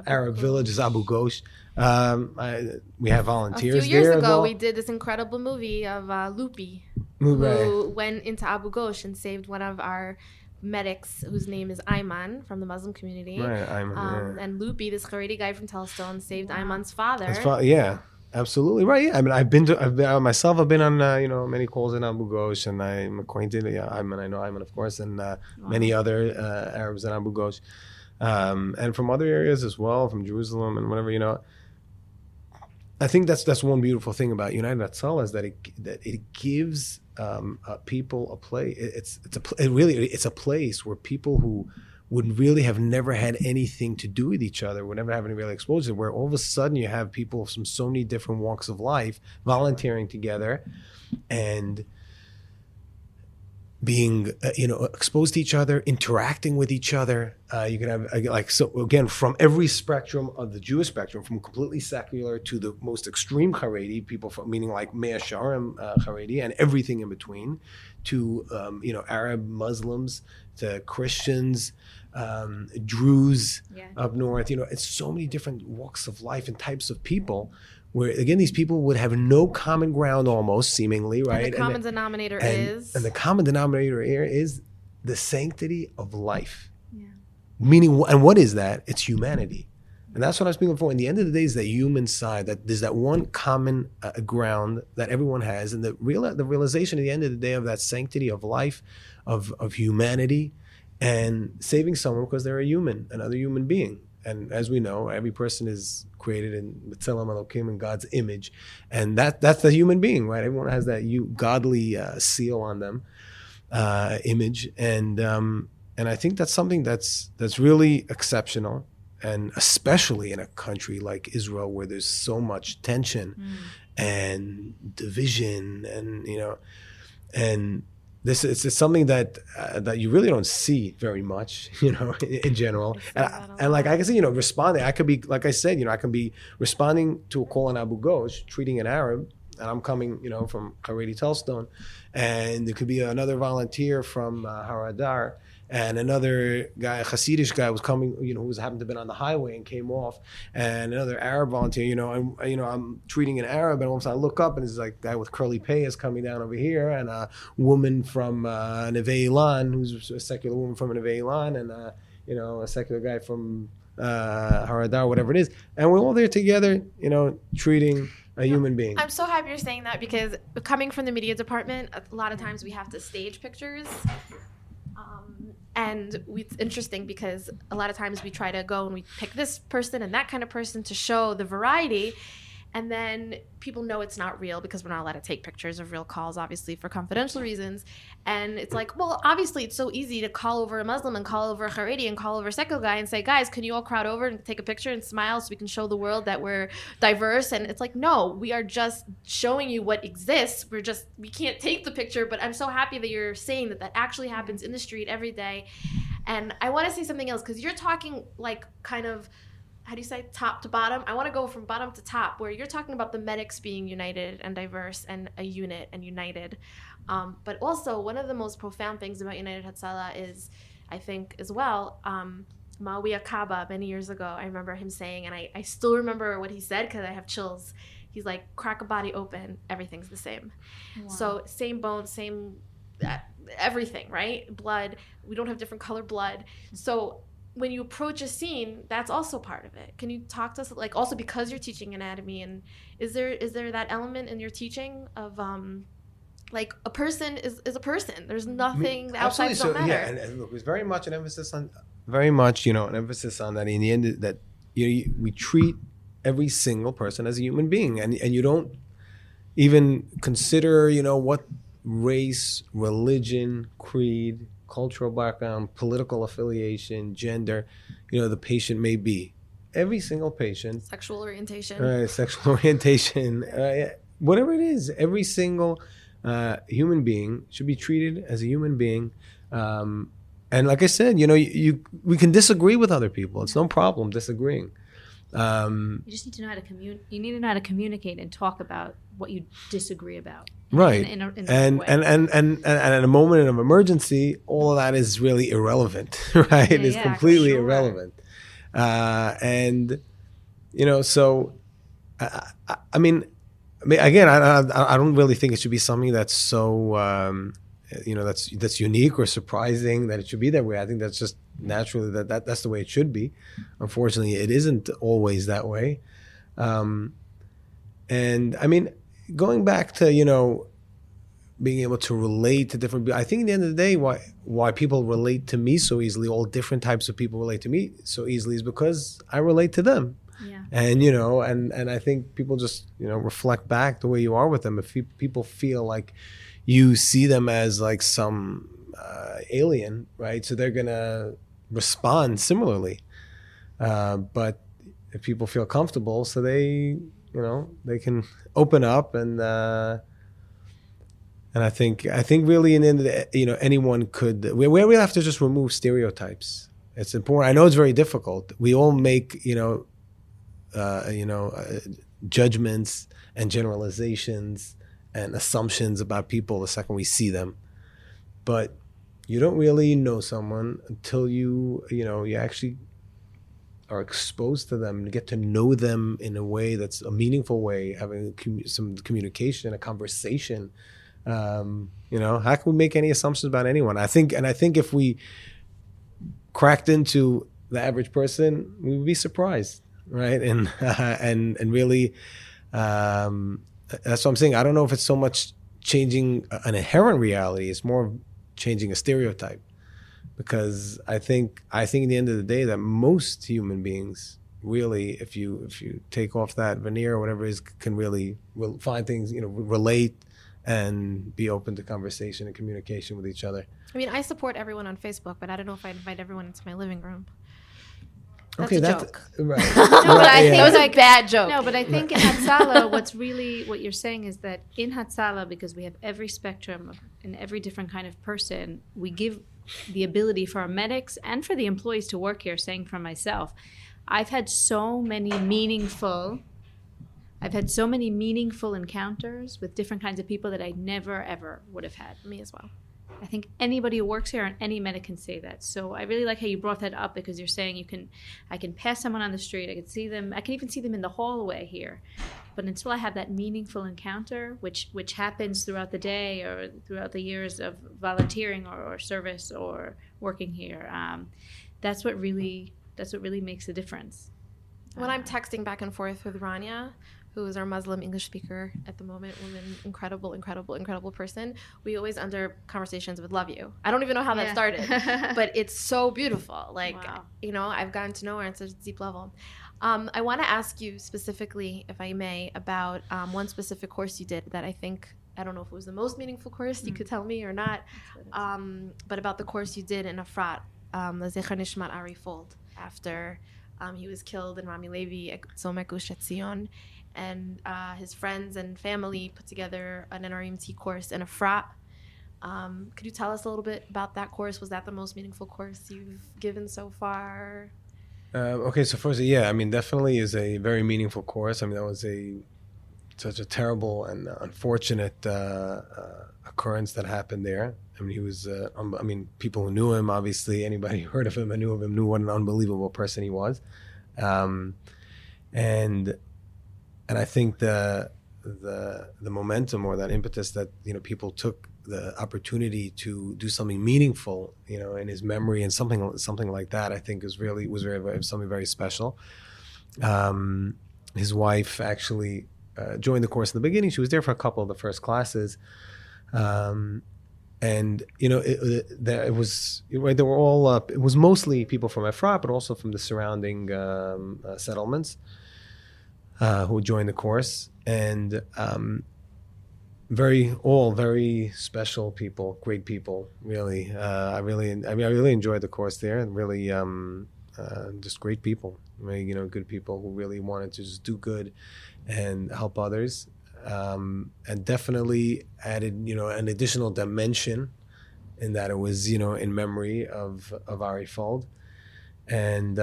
[SPEAKER 7] Arab village, is Abu Ghosh. We have
[SPEAKER 1] A
[SPEAKER 7] volunteers
[SPEAKER 1] few years
[SPEAKER 7] there as
[SPEAKER 1] ago,
[SPEAKER 7] well.
[SPEAKER 1] we did this incredible movie of Lupi,
[SPEAKER 7] Right.
[SPEAKER 1] who went into Abu Ghosh and saved one of our medics, whose name is Ayman, from the Muslim community.
[SPEAKER 7] Right, Ayman, yeah.
[SPEAKER 1] And Lupi, this Haredi guy from Telstone, saved Ayman's father.
[SPEAKER 7] Yeah, absolutely right. Yeah, I mean, I've been myself. I've been on many calls in Abu Ghosh, and I'm acquainted. Yeah, I know Ayman, of course, and many other Arabs in Abu Ghosh, and from other areas as well, from Jerusalem and whatever. I think that's one beautiful thing about United Hatzalah, is that it gives people a place. It's a place where people who would really have never had anything to do with each other, would never have any real exposure, where all of a sudden you have people from so many different walks of life volunteering together and being exposed to each other, interacting with each other. You can have from every spectrum of the Jewish spectrum, from completely secular to the most extreme Haredi people, meaning like Mea Shearim Haredi, and everything in between, to Arab Muslims, to Christians, Druze up north. It's so many different walks of life and types of people, where again these people would have no common ground, almost seemingly, right?
[SPEAKER 1] And the common denominator is
[SPEAKER 7] the common denominator here is the sanctity of life. Yeah. Meaning, and what is that? It's humanity. And that's what I was speaking for. In the end of the day, is that human side, that there's that one common ground that everyone has, and the realization at the end of the day of that sanctity of life, of humanity, and saving someone because they're a human, another human being. And as we know, every person is created in B'Tselem Elokim, in God's image, and that's the human being, right? Everyone has that godly seal on them, image, and I think that's something that's really exceptional, and especially in a country like Israel, where there's so much tension and division, and it's something that you really don't see very much, in general. And like I can say, responding, I could be, like I said, I can be responding to a call in Abu Ghosh, treating an Arab, and I'm coming, from Haredi Telstone, and there could be another volunteer from Har Adar, and another guy, a Hasidish guy, was coming, who happened to have been on the highway and came off, and another Arab volunteer, I'm treating an Arab, and once I look up, and there's like a guy with curly payas coming down over here, and a woman from Neve Ilan, who's a secular woman from Neve Ilan, and a secular guy from Har Adar, whatever it is, and we're all there together, treating a human being.
[SPEAKER 1] I'm so happy you're saying that, because coming from the media department, a lot of times we have to stage pictures. And it's interesting because a lot of times we try to go and we pick this person and that kind of person to show the variety. And then people know it's not real because we're not allowed to take pictures of real calls, obviously, for confidential reasons. And it's like, well, obviously, it's so easy to call over a Muslim and call over a Haredi and call over a secular guy and say, guys, can you all crowd over and take a picture and smile so we can show the world that we're diverse? And it's like, no, we are just showing you what exists. We can't take the picture. But I'm so happy that you're saying that actually happens in the street every day. And I want to say something else, because you're talking like kind of, how do you say, top to bottom? I want to go from bottom to top, where you're talking about the medics being united and diverse and a unit and united. But also, one of the most profound things about United Hatzalah is, I think, as well, Ma'awiya Kaba, many years ago, I remember him saying, and I still remember what he said because I have chills. He's like, crack a body open, everything's the same. Wow. So same bone, same everything, right? Blood. We don't have different color blood. So when you approach a scene, that's also part of it. Can you talk to us, like, also because you're teaching anatomy, and is there that element in your teaching of like a person is a person? There's nothing, the outsides don't matter.
[SPEAKER 7] Yeah, and look, there's very much an emphasis on that. In the end, that we treat every single person as a human being, and you don't even consider what race, religion, creed, cultural background, political affiliation, gender, the patient may be. Every single patient.
[SPEAKER 1] Sexual orientation.
[SPEAKER 7] Right, sexual orientation, whatever it is, every single human being should be treated as a human being. And like I said, we can disagree with other people. It's no problem disagreeing.
[SPEAKER 2] You just need to know how to You need to know how to communicate and talk about what you disagree about.
[SPEAKER 7] Right.
[SPEAKER 2] In a right
[SPEAKER 7] and,
[SPEAKER 2] way.
[SPEAKER 7] and at a moment of emergency, all of that is really irrelevant, right?
[SPEAKER 2] Yeah,
[SPEAKER 7] It's
[SPEAKER 2] yeah,
[SPEAKER 7] completely
[SPEAKER 2] sure.
[SPEAKER 7] irrelevant. And, so, I mean, again, I don't really think it should be something that's so, that's unique or surprising that it should be that way. I think that's just naturally that's the way it should be. Unfortunately, it isn't always that way. And I mean, going back to, being able to relate to different people, I think at the end of the day, why people relate to me so easily, all different types of people relate to me so easily, is because I relate to them.
[SPEAKER 2] Yeah.
[SPEAKER 7] And, and I think people just, reflect back the way you are with them. If people feel like you see them as like some alien, right? So they're going to respond similarly. But if people feel comfortable, so they can open up and I think really in the end of the, anyone could, we have to just remove stereotypes. It's important. I know it's very difficult. We all make, judgments and generalizations and assumptions about people the second we see them. But you don't really know someone until you actually are exposed to them and get to know them in a way that's a meaningful way, having some communication, a conversation. How can we make any assumptions about anyone? I think if we cracked into the average person, we would be surprised, right? And and really, that's what I'm saying. I don't know if it's so much changing an inherent reality; it's more changing a stereotype. Because I think at the end of the day that most human beings really, if you take off that veneer or whatever it is, can really find things, relate and be open to conversation and communication with each other.
[SPEAKER 1] I mean, I support everyone on Facebook, but I don't know if I invite everyone into my living room. That's
[SPEAKER 7] Okay,
[SPEAKER 1] a
[SPEAKER 7] that's
[SPEAKER 1] joke.
[SPEAKER 7] right.
[SPEAKER 2] No, but I think
[SPEAKER 1] That was a
[SPEAKER 2] like
[SPEAKER 1] bad joke.
[SPEAKER 2] No, but I think in Hatzalah, what you're saying is that in Hatzalah, because we have every spectrum and every different kind of person, we give the ability for our medics and for the employees to work here. Saying for myself, I've had so many meaningful encounters with different kinds of people that I never ever would have had.
[SPEAKER 1] Me as well.
[SPEAKER 2] I think anybody who works here and any medic can say that. So I really like how you brought that up, because you're saying I can pass someone on the street, I can see them, I can even see them in the hallway here. But until I have that meaningful encounter, which happens throughout the day or throughout the years of volunteering or service or working here, that's what really makes a difference.
[SPEAKER 1] When I'm texting back and forth with Rania, who is our Muslim English speaker at the moment, woman, incredible person, we always end our conversations with "love you." I don't even know how that started, but it's so beautiful. Like,
[SPEAKER 2] wow.
[SPEAKER 1] I've gotten to know her on such a deep level. I want to ask you specifically, if I may, about one specific course you did that I don't know if it was the most meaningful course, you could tell me or not, but about the course you did in Efrat, the Zecher Nishmat Ari Fold, after he was killed in Rami Levi at Tzomek Gush Etzion. And his friends and family put together an NREMT course in Efrat. Could you tell us a little bit about that course? Was that the most meaningful course you've given so far?
[SPEAKER 7] Okay, so first, yeah, I mean, definitely is a very meaningful course. I mean, that was such a terrible and unfortunate occurrence that happened there. I mean, he was, people who knew him, obviously, anybody who heard of him and knew of him knew what an unbelievable person he was. And I think the momentum or that impetus that people took the opportunity to do something meaningful in his memory and something like that, I think was something very special. His wife actually joined the course in the beginning. She was there for a couple of the first classes, and it was mostly people from Efrat, but also from the surrounding settlements. Who joined the course, and very special people, great people. Really, I really enjoyed the course there, and really just great people. Good people who really wanted to just do good and help others, and definitely added an additional dimension in that it was in memory of Ari Fold, and.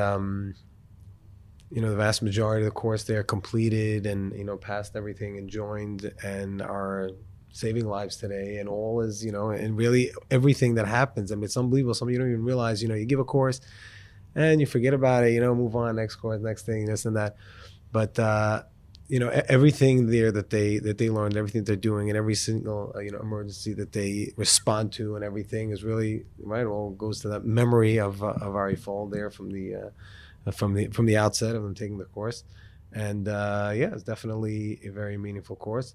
[SPEAKER 7] the vast majority of the course there completed and, passed everything and joined and are saving lives today. And all is, and really everything that happens. I mean, it's unbelievable. Some of you don't even realize, you give a course and you forget about it, move on, next course, next thing, this and that. But, everything there that they learned, everything they're doing, and every single emergency that they respond to, and everything is really right. All goes to that memory of Ari Fall there from the outset of them taking the course, and it's definitely a very meaningful course.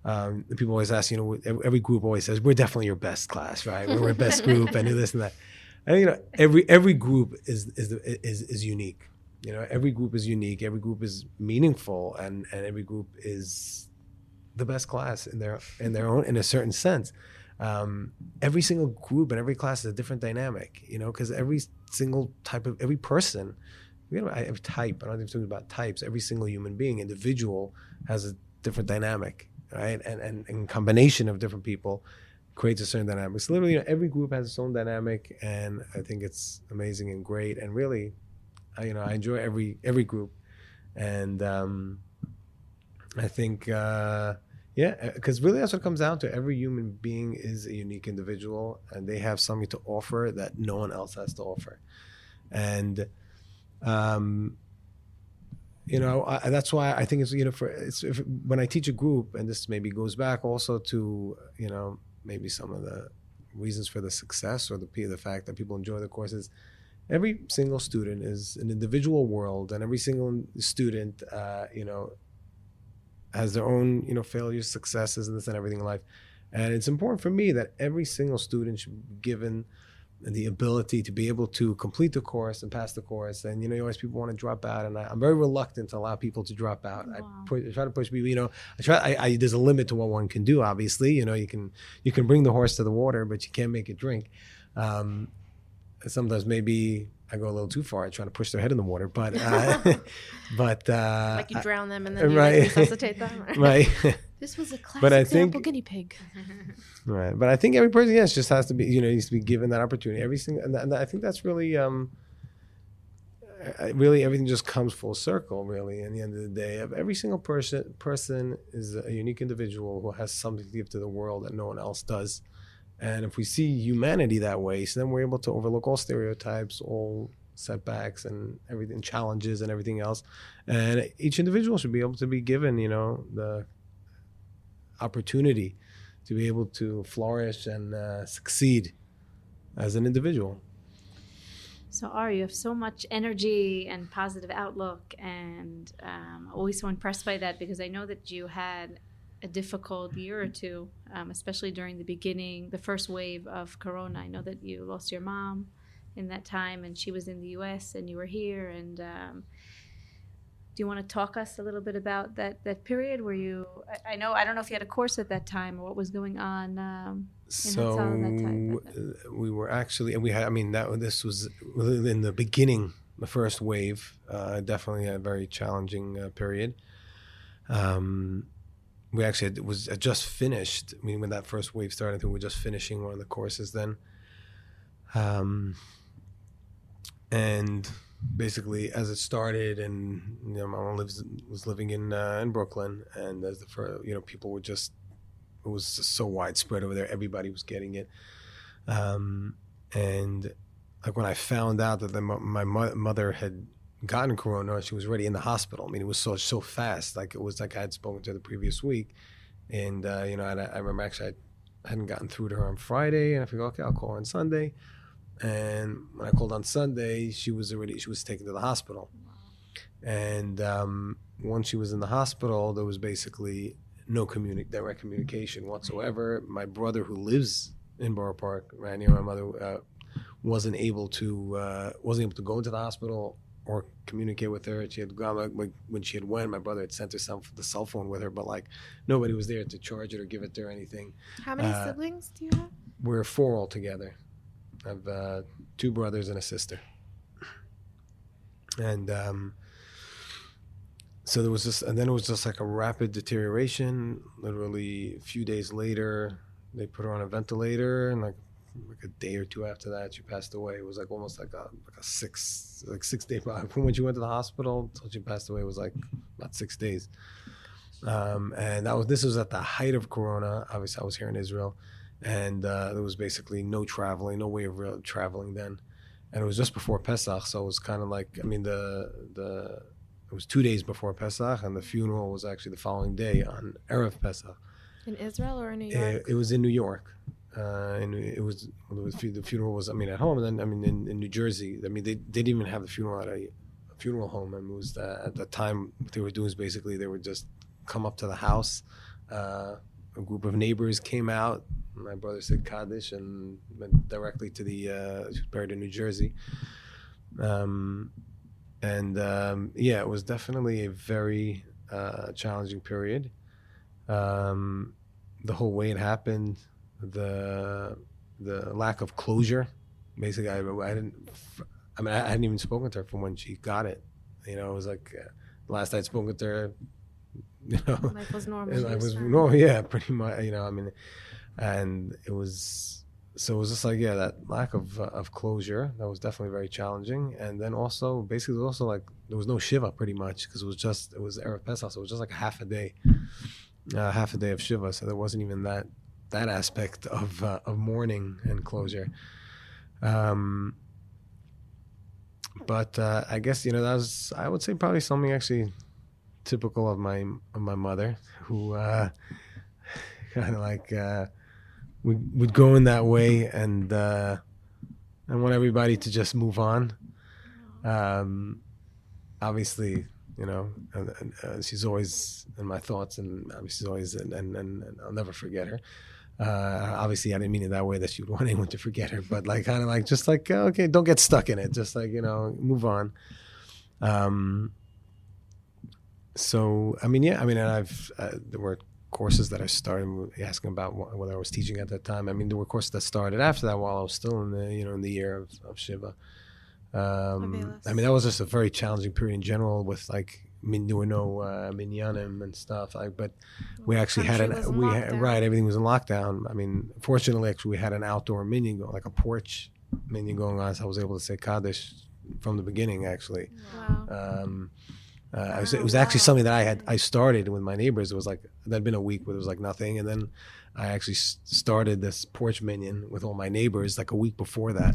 [SPEAKER 7] People always ask, every group always says we're definitely your best class, right? We're our best group, and do this and that. And every group is unique. Every group is unique. Every group is meaningful, and every group is the best class in their own, in a certain sense. Every single group and every class is a different dynamic, because every single type of every person, every type. I don't think it's about types. Every single human being, individual, has a different dynamic, right? And combination of different people creates a certain dynamic. So literally, every group has its own dynamic, and I think it's amazing and great, and really. I enjoy every group, and I think because really that's what it comes down to. Every human being is a unique individual, and they have something to offer that no one else has to offer, and that's why I think it's when I teach a group, and this maybe goes back also to maybe some of the reasons for the success or the fact that people enjoy the courses. Every single student is an individual world, and every single student, has their own, failures, successes, and this and everything in life. And it's important for me that every single student should be given the ability to be able to complete the course and pass the course. And, always people want to drop out, and I'm very reluctant to allow people to drop out. Wow. I try to push people, there's a limit to what one can do, obviously. You can bring the horse to the water, but you can't make it drink. Sometimes maybe I go a little too far. I try to push their head in the water, but
[SPEAKER 1] like you drown them and then you
[SPEAKER 7] right.
[SPEAKER 1] resuscitate them.
[SPEAKER 7] Right.
[SPEAKER 1] This was a classic
[SPEAKER 7] But I
[SPEAKER 1] example
[SPEAKER 7] think,
[SPEAKER 1] guinea pig.
[SPEAKER 7] Right. But I think every person, yes, just has to be, needs to be given that opportunity. And I think that's really, really everything just comes full circle. Really, in the end of the day, every single person is a unique individual who has something to give to the world that no one else does. And if we see humanity that way, so then we're able to overlook all stereotypes, all setbacks and everything, challenges and everything else. And each individual should be able to be given, the opportunity to be able to flourish and succeed as an individual.
[SPEAKER 2] So Ari, you have so much energy and positive outlook, and I'm always so impressed by that, because I know that you had a difficult year or two, especially during the beginning, the first wave of Corona. I know that you lost your mom in that time, and she was in the U.S. and you were here. And do you want to talk us a little bit about that period where I don't know if you had a course at that time or what was going on in Hatzalah at that time.
[SPEAKER 7] We were actually, and this was in the beginning, the first wave, definitely a very challenging period. We actually had just finished. When that first wave started, I think we were just finishing one of the courses then. And basically, as it started, and my mom was living in Brooklyn, and as people were just, it was just so widespread over there. Everybody was getting it, and like when I found out that my mother had gotten Corona, she was already in the hospital. It was so fast. Like it was like I had spoken to her the previous week, and I remember actually I hadn't gotten through to her on Friday, and I figured, okay, I'll call her on Sunday. And when I called on Sunday, she was taken to the hospital. And once she was in the hospital, there was basically no direct communication whatsoever. My brother, who lives in Borough Park, right near my mother, wasn't able to go into the hospital or communicate with her. She had gone, when she had went, my brother had sent her the cell phone with her, but nobody was there to charge it or give it to her or anything.
[SPEAKER 1] How many siblings do you have?
[SPEAKER 7] We're 4 altogether. I have 2 brothers and a sister. And so there was then it was just like a rapid deterioration. Literally a few days later, they put her on a ventilator, and like a day or two after that, she passed away. It was like almost like a 6 day from when she went to the hospital till she passed away. It was like about 6 days. And this was at the height of Corona. Obviously, I was here in Israel, and there was basically no traveling, no way of real traveling then. And it was just before Pesach, so it was kind of like, I mean, it was 2 days before Pesach, and the funeral was actually the following day on Erev Pesach.
[SPEAKER 1] In Israel or in New York?
[SPEAKER 7] It was in New York. And the funeral was, I mean, at home, and then, I mean, in New Jersey. I mean, they didn't even have the funeral at a funeral home. And it was, at the time, what they were doing is basically they would just come up to the house. A group of neighbors came out. My brother said Kaddish and went directly to she was buried in New Jersey. Yeah, it was definitely a very challenging period. The whole way it happened, the lack of closure. Basically, I hadn't even spoken to her from when she got it. You know, it was like last I'd spoken to her. You know,
[SPEAKER 1] Life was normal.
[SPEAKER 7] and I was normal, yeah, pretty much. You know, I mean, and it was just like, yeah, that lack of closure, that was definitely very challenging. And then also, basically, it was also like there was no shiva pretty much, because it was Erev Pesach, so it was just like half a day of shiva. So there wasn't even that aspect of mourning and closure. But I guess, you know, that was, I would say, probably something actually typical of my mother, who kind of like would go in that way and want everybody to just move on. Obviously, you know, she's always in my thoughts, and she's always, and I'll never forget her. Obviously, I didn't mean it that way that she would want anyone to forget her, but like kind of like just like, okay, don't get stuck in it, just like, you know, move on. So I mean, yeah, I mean, and there were courses that I started, asking about what I was teaching at that time. I mean, there were courses that started after that while I was still in the year of Shiva. I mean, that was just a very challenging period in general with like, I mean, there were no minyanim and stuff like, but we actually had everything was in lockdown. I mean, fortunately, actually, we had an outdoor minyan, like a porch minyan going on, so I was able to say Kaddish from the beginning, actually.
[SPEAKER 1] Wow.
[SPEAKER 7] It was actually something that I started with my neighbors. It was like, there'd been a week where there was like nothing, and then I actually started this porch minyan with all my neighbors like a week before that.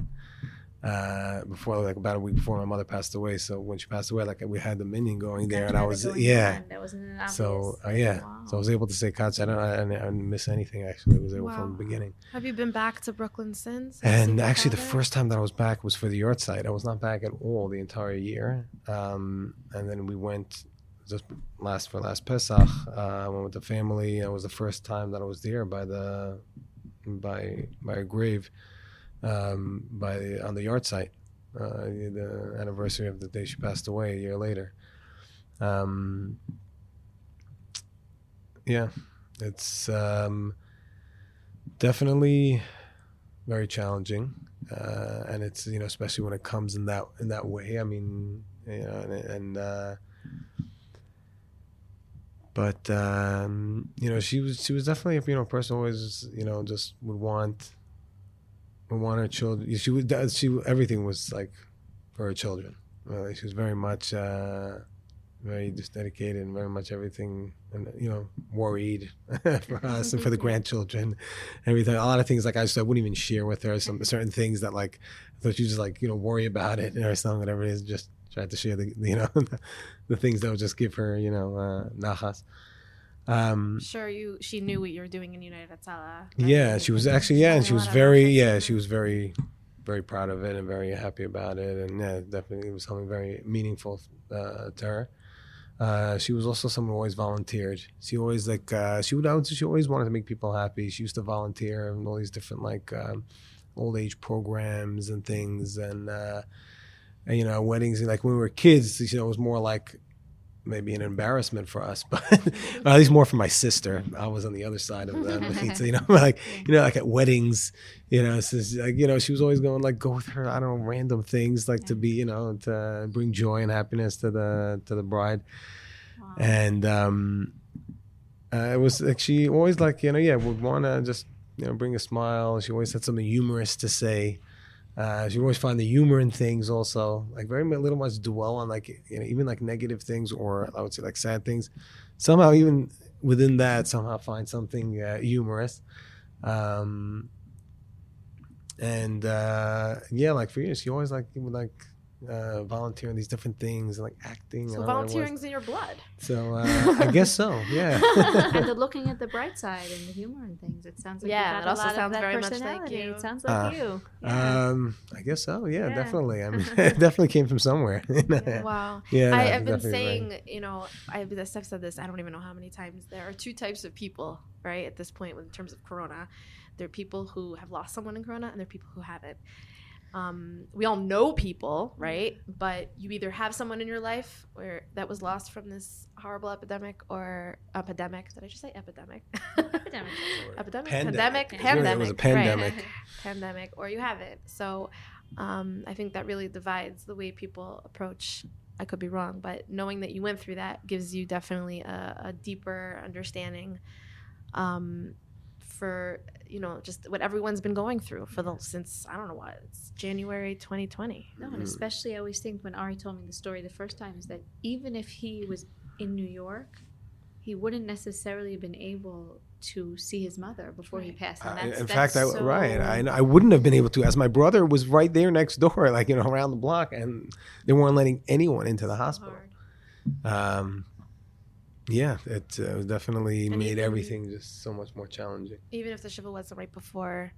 [SPEAKER 7] About a week before my mother passed away. So when she passed away, like we had the minyan going there, and I was
[SPEAKER 2] That wasn't an obvious.
[SPEAKER 7] So
[SPEAKER 2] Wow.
[SPEAKER 7] so I was able to say Kaddish. I didn't miss anything actually. I was able from the beginning.
[SPEAKER 1] Have you been back to Brooklyn since?
[SPEAKER 7] And actually, the first time that I was back was for the yard site. I was not back at all the entire year. And then we went just for last Pesach. I went with the family. It was the first time that I was there by a grave. On the yard site, the anniversary of the day she passed away a year later. Yeah, it's definitely very challenging, and it's, you know, especially when it comes in that way. I mean, you know, but you know, she was definitely, you know, a person who always, you know, just would want her children. Everything was like for her children. She was very much very just dedicated, and very much everything, and, you know, worried for us and for the grandchildren, everything. A lot of things like I wouldn't even share with her some certain things that like I thought she just like, you know, worry about it or something, whatever it is. Just tried to share the, you know, the things that would just give her, you know, nachas.
[SPEAKER 1] Sure, she knew what you were doing in United Hatzalah.
[SPEAKER 7] Yeah, she was actually, and she was very, very proud of it and very happy about it, and yeah, definitely it was something very meaningful to her. She was also someone who always volunteered. She always she always wanted to make people happy. She used to volunteer in all these different like old age programs and things, and you know, weddings. And like when we were kids, you know, it was more like maybe an embarrassment for us, but at least more for my sister. I was on the other side of that. So, you know, like, you know, like at weddings, you know, so like, you know, she was always going like, go with her, I don't know, random things like to be, you know, to bring joy and happiness to the bride. Wow. And it was like, she always like, you know, would want to just bring a smile. She always had something humorous to say. She always find the humor in things also, like very little much dwell on like, even like negative things, or I would say like sad things. Somehow even within that, somehow find something humorous. Like for years, she always like would like volunteer in these different things, like acting.
[SPEAKER 1] So
[SPEAKER 7] and all that was.
[SPEAKER 1] volunteering's in your blood.
[SPEAKER 7] So I guess so, yeah.
[SPEAKER 2] And the looking at the bright side and the humor and things. It sounds like
[SPEAKER 1] Yeah,
[SPEAKER 2] you
[SPEAKER 1] it
[SPEAKER 2] got
[SPEAKER 1] also
[SPEAKER 2] a lot
[SPEAKER 1] sounds
[SPEAKER 2] of that
[SPEAKER 1] very much like
[SPEAKER 2] personality.
[SPEAKER 1] you.
[SPEAKER 2] It sounds like you.
[SPEAKER 7] I guess so, yeah,
[SPEAKER 2] Yeah.
[SPEAKER 7] definitely. I mean, it definitely came from somewhere.
[SPEAKER 1] Wow.
[SPEAKER 7] Yeah, no,
[SPEAKER 1] I've been
[SPEAKER 7] definitely
[SPEAKER 1] saying,
[SPEAKER 7] right.
[SPEAKER 1] I've said this, I don't even know how many times. There are two types of people, right, at this point in terms of Corona. There are people who have lost someone in Corona, and there are people who haven't. We all know people, right? But you either have someone in your life that was lost from this horrible epidemic or epidemic. Did I just say epidemic? Epidemic?
[SPEAKER 7] Pandemic.
[SPEAKER 1] Pandemic.
[SPEAKER 7] It was a pandemic.
[SPEAKER 1] Right. Pandemic. Or you haven't. So I think that really divides the way people approach. I could be wrong, but knowing that you went through that gives you definitely a deeper understanding for just what everyone's been going through since I don't know what, it's January 2020.
[SPEAKER 2] No, and especially I always think when Ari told me the story the first time is that even if he was in New York, he wouldn't necessarily have been able to see his mother before he passed. And
[SPEAKER 7] In fact, I wouldn't have been able to, as my brother was right there next door, like around the block, and they weren't letting anyone into the hospital. Yeah, it definitely made everything just so much more challenging.
[SPEAKER 1] Even if the shiva was right before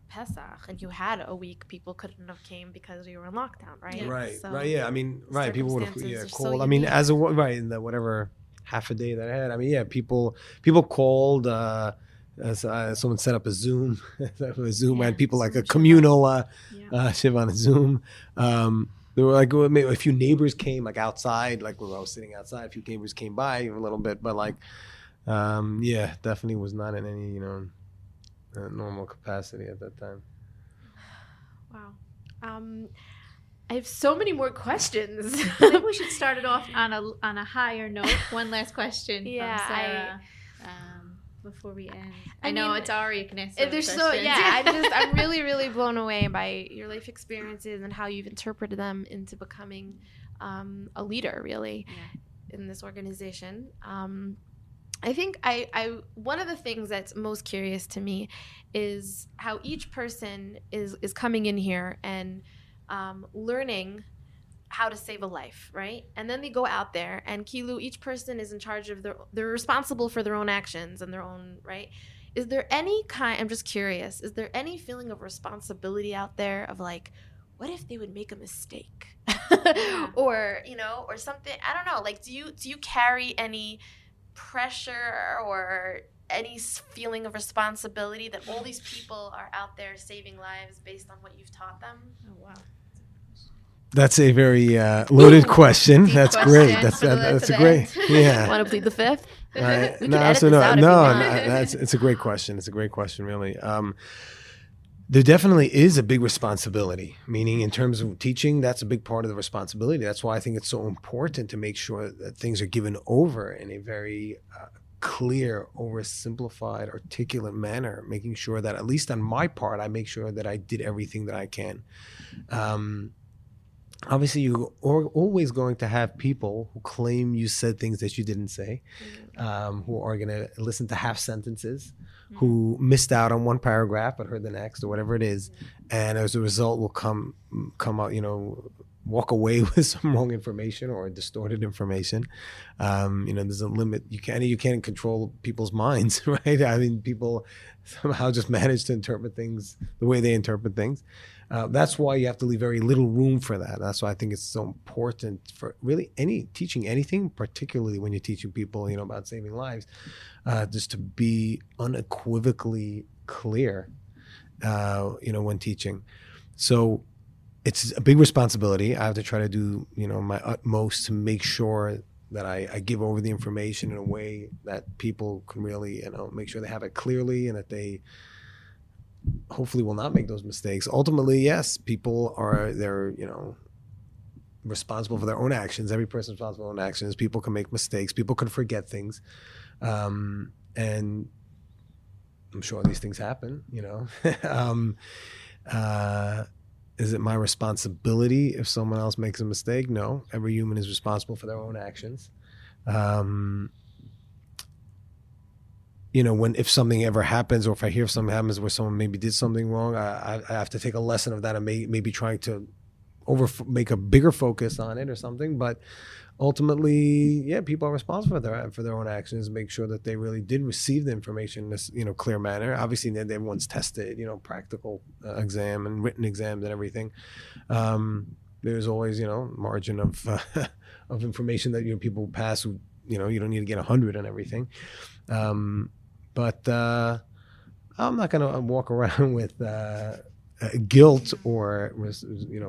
[SPEAKER 1] Pesach and you had a week, people couldn't have came because you were in lockdown, right?
[SPEAKER 7] Right,
[SPEAKER 1] So
[SPEAKER 7] right, yeah. I mean, right, people would have
[SPEAKER 1] circumstances are so
[SPEAKER 7] called. I mean,
[SPEAKER 1] unique.
[SPEAKER 7] in the whatever half a day that I had. I mean, yeah, people called. Someone set up a Zoom. I had people like a communal shiva on a Zoom. There were like maybe a few neighbors came like outside, like when I was sitting outside, a few neighbors came by a little bit, but like, definitely was not in any, normal capacity at that time.
[SPEAKER 1] Wow. I have so many more questions.
[SPEAKER 2] Maybe we should start it off on a higher note. One last question from Sarah before we end. I know
[SPEAKER 1] mean,
[SPEAKER 2] it's Ari, you can answer
[SPEAKER 1] There's
[SPEAKER 2] the
[SPEAKER 1] so
[SPEAKER 2] questions.
[SPEAKER 1] I'm really, really blown away by your life experiences and how you've interpreted them into becoming a leader, really, in this organization. I think I one of the things that's most curious to me is how each person is coming in here and learning how to save a life, right? And then they go out there, and Kilu, each person is in charge of they're responsible for their own actions and their own, right? Is there any I'm just curious, is there any feeling of responsibility out there of like, what if they would make a mistake? Or, or something, I don't know, like, do you carry any pressure or any feeling of responsibility that all these people are out there saving lives based on what you've taught them?
[SPEAKER 2] Oh, wow.
[SPEAKER 7] That's a very loaded question. That's
[SPEAKER 2] question
[SPEAKER 7] great. That's
[SPEAKER 1] for the-
[SPEAKER 7] that's
[SPEAKER 1] to
[SPEAKER 7] a
[SPEAKER 1] the
[SPEAKER 7] great.
[SPEAKER 1] end.
[SPEAKER 7] Yeah.
[SPEAKER 1] Want to plead the fifth?
[SPEAKER 7] Right.
[SPEAKER 1] We can edit this out if you want.
[SPEAKER 7] It's a great question. It's a great question, really. There definitely is a big responsibility, meaning in terms of teaching, that's a big part of the responsibility. That's why I think it's so important to make sure that things are given over in a very clear, oversimplified, articulate manner, making sure that at least on my part, I make sure that I did everything that I can. Obviously, you are always going to have people who claim you said things that you didn't say, who are going to listen to half sentences, who missed out on one paragraph but heard the next or whatever it is, and as a result will come out, walk away with some wrong information or distorted information. There's a limit. You can't control people's minds, right? I mean, people somehow just manage to interpret things the way they interpret things. That's why you have to leave very little room for that. That's why I think it's so important for really teaching anything, particularly when you're teaching people, about saving lives, just to be unequivocally clear, when teaching. So it's a big responsibility. I have to try to do, my utmost to make sure that I give over the information in a way that people can really, make sure they have it clearly and that they hopefully will not make those mistakes. Ultimately, yes, they're responsible for their own actions. Every person's responsible for their own actions. People can make mistakes. People can forget things. And I'm sure these things happen, Is it my responsibility if someone else makes a mistake? No. Every human is responsible for their own actions. If something ever happens, or if I hear something happens where someone maybe did something wrong, I have to take a lesson of that and maybe trying to make a bigger focus on it or something. But ultimately, yeah, people are responsible for their own actions. Make sure that they really did receive the information in this clear manner. Obviously, everyone's tested, practical exam and written exams and everything. There's always margin of of information that people pass. Who, you don't need to get 100 on everything. But I'm not going to walk around with guilt or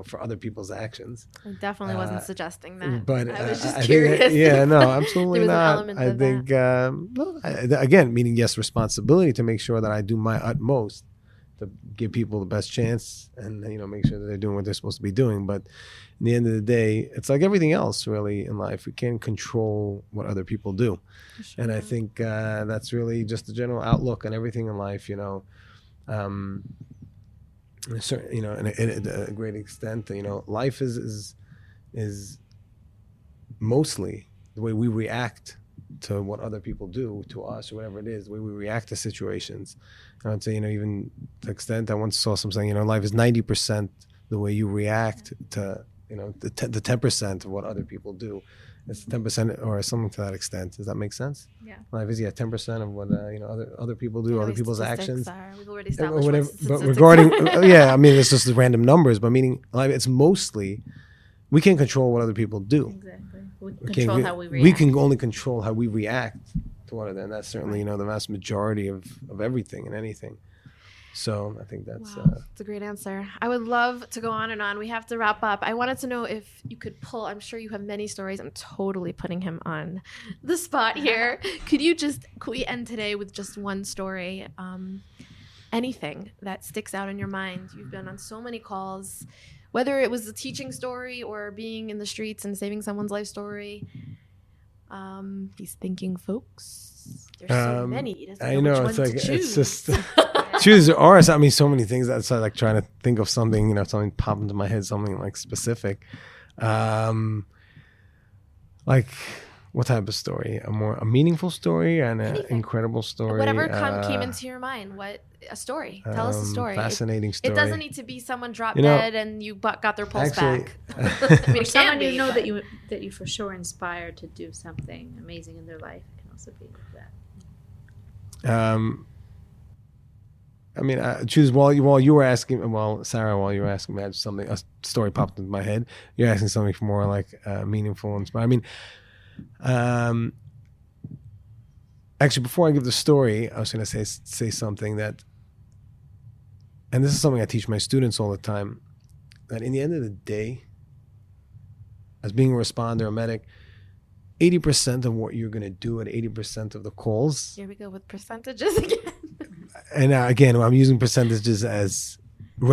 [SPEAKER 7] for other people's actions.
[SPEAKER 1] I definitely wasn't suggesting that.
[SPEAKER 7] But
[SPEAKER 1] I was just
[SPEAKER 7] I
[SPEAKER 1] curious.
[SPEAKER 7] Think no, absolutely
[SPEAKER 1] There was an
[SPEAKER 7] not.
[SPEAKER 1] element
[SPEAKER 7] I
[SPEAKER 1] of
[SPEAKER 7] think again, meaning yes, responsibility to make sure that I do my utmost to give people the best chance and make sure that they're doing what they're supposed to be doing. But in the end of the day, it's like everything else really in life. We can't control what other people do. Sure. And I think that's really just the general outlook on everything in life, certain, in a great extent, life is mostly the way we react to what other people do to us or whatever it is, the way we react to situations. I would say, even to the extent I once saw something, life is 90% the way you react to, the 10% of what other people do. It's 10% or something to that extent. Does that make sense?
[SPEAKER 2] Yeah.
[SPEAKER 7] Life is 10% of what other people do, other people's actions.
[SPEAKER 1] We've already
[SPEAKER 7] Or
[SPEAKER 1] established
[SPEAKER 7] whatever.
[SPEAKER 1] what
[SPEAKER 7] But
[SPEAKER 1] statistics
[SPEAKER 7] regarding,
[SPEAKER 1] are.
[SPEAKER 7] it's just the random numbers. But meaning, like, it's mostly we can't control what other people do.
[SPEAKER 2] Exactly. We
[SPEAKER 7] We
[SPEAKER 2] control
[SPEAKER 7] can't-
[SPEAKER 2] how we react.
[SPEAKER 7] We can only control how we react to one another, and that's certainly the vast majority of everything and anything. So I think that's.
[SPEAKER 1] Wow, that's a great answer. I would love to go on and on. We have to wrap up. I wanted to know if you could pull, I'm sure you have many stories. I'm totally putting him on the spot here. Could we end today with just one story? Anything that sticks out in your mind. You've been on so many calls, whether it was a teaching story or being in the streets and saving someone's life story. He's thinking, folks. There's so many. He doesn't
[SPEAKER 7] I
[SPEAKER 1] know
[SPEAKER 7] know
[SPEAKER 1] which
[SPEAKER 7] it's
[SPEAKER 1] one
[SPEAKER 7] like
[SPEAKER 1] to choose.
[SPEAKER 7] it's just choose or so many things that's like trying to think of something, something pop into my head, something like specific. Like what type of story? A meaningful story and an incredible story.
[SPEAKER 1] Whatever came into your mind. A story. Tell us a story.
[SPEAKER 7] Fascinating story.
[SPEAKER 1] It doesn't need to be someone dropped
[SPEAKER 7] You know,
[SPEAKER 1] dead and you got their pulse
[SPEAKER 7] actually-
[SPEAKER 1] back. I mean,
[SPEAKER 2] Or
[SPEAKER 1] it
[SPEAKER 2] someone
[SPEAKER 1] can be,
[SPEAKER 2] you know
[SPEAKER 1] but-
[SPEAKER 2] that you for sure inspired to do something amazing in their life. It can also be that.
[SPEAKER 7] Choose while you were asking. Well, Sarah, while you were asking me, I had a story popped into my head. You're asking something more like meaningful and inspiring. Actually, before I give the story, I was going to say something that, and this is something I teach my students all the time, that in the end of the day, as being a responder, a medic, 80% of what you're going to do at 80% of the calls.
[SPEAKER 1] Here we go with percentages again.
[SPEAKER 7] And again, I'm using percentages as
[SPEAKER 1] way of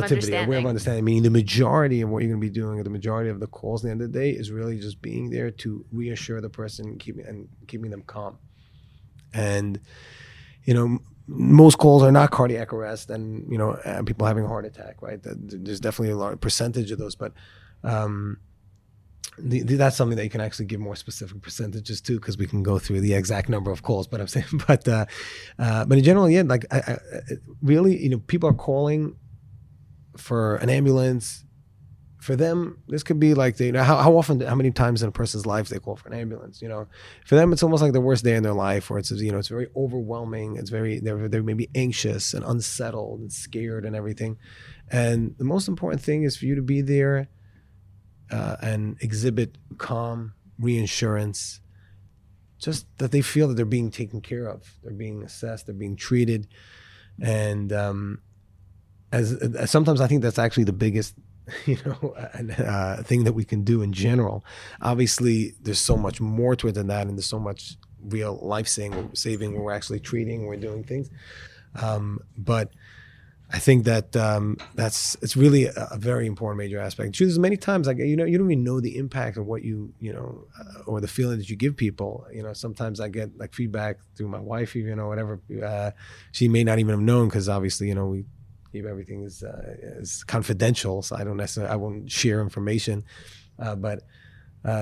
[SPEAKER 7] relativity, a way of
[SPEAKER 1] understanding.
[SPEAKER 7] understanding, meaning the majority of what you're going to be doing, or the majority of the calls at the end of the day, is really just being there to reassure the person, keeping them calm. And most calls are not cardiac arrest, and people having a heart attack, right? There's definitely a large percentage of those, but that's something that you can actually give more specific percentages to, because we can go through the exact number of calls. But I'm saying, but in general, yeah, like I really, people are calling for an ambulance. For them, this could be like how many times in a person's life they call for an ambulance. For them, it's almost like the worst day in their life, or it's it's very overwhelming. It's they're maybe anxious and unsettled and scared and everything. And the most important thing is for you to be there and exhibit calm, reassurance, just that they feel that they're being taken care of, they're being assessed, they're being treated. And as sometimes I think that's actually the biggest thing that we can do in general. Obviously, there's so much more to it than that, and there's so much real life saving when we're actually treating, when we're doing things. But I think that it's really a very important major aspect. Truth is, many times, like you don't even know the impact of what or the feeling that you give people. Sometimes I get like feedback through my wife, even or whatever. She may not even have known because obviously, we keep everything is confidential, so I won't share information. But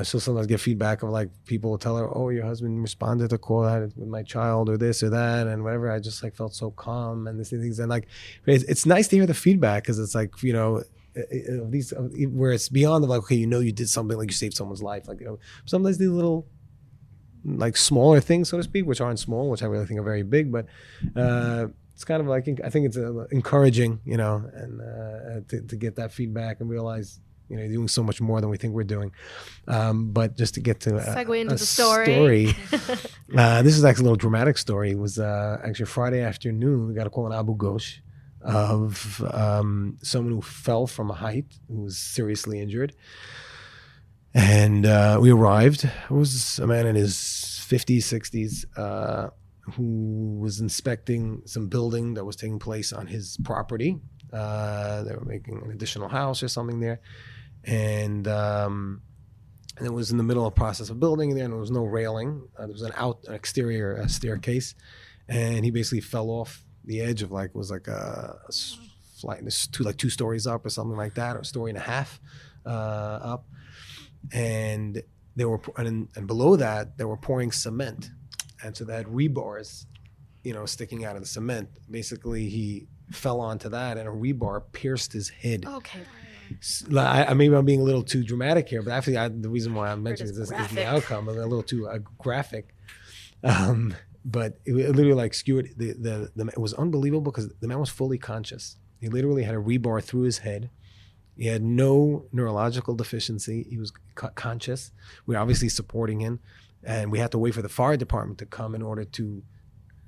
[SPEAKER 7] she'll sometimes get feedback of like people will tell her, "Oh, your husband responded to a call I had with my child, or this or that, and whatever." I just like felt so calm and these things, and like it's nice to hear the feedback because it's like these where it's beyond the like, okay, you did something, like you saved someone's life, like sometimes these little like smaller things, so to speak, which aren't small, which I really think are very big, but it's kind of like I think it's encouraging, and to get that feedback and realize. Doing so much more than we think we're doing. But just to get to
[SPEAKER 1] segue into
[SPEAKER 7] a
[SPEAKER 1] the story.
[SPEAKER 7] This is actually a little dramatic story. It was actually Friday afternoon. We got a call in Abu Ghosh of someone who fell from a height, who was seriously injured. And we arrived. It was a man in his 50s, 60s, who was inspecting some building that was taking place on his property. They were making an additional house or something there. And it was in the middle of the process of building there, and there was no railing. There was an exterior staircase, and he basically fell off the edge of like a flight, two stories up or something like that, or a story and a half up. And and below that they were pouring cement, and so they had rebars, sticking out of the cement. Basically, he fell onto that, and a rebar pierced his head.
[SPEAKER 1] Okay.
[SPEAKER 7] Maybe I'm being a little too dramatic here, but actually the reason why I'm mentioning this is the outcome. I'm a little too graphic. But it literally like skewered it was unbelievable because the man was fully conscious. He literally had a rebar through his head. He had no neurological deficiency. He was conscious. We were obviously supporting him, and we had to wait for the fire department to come in order to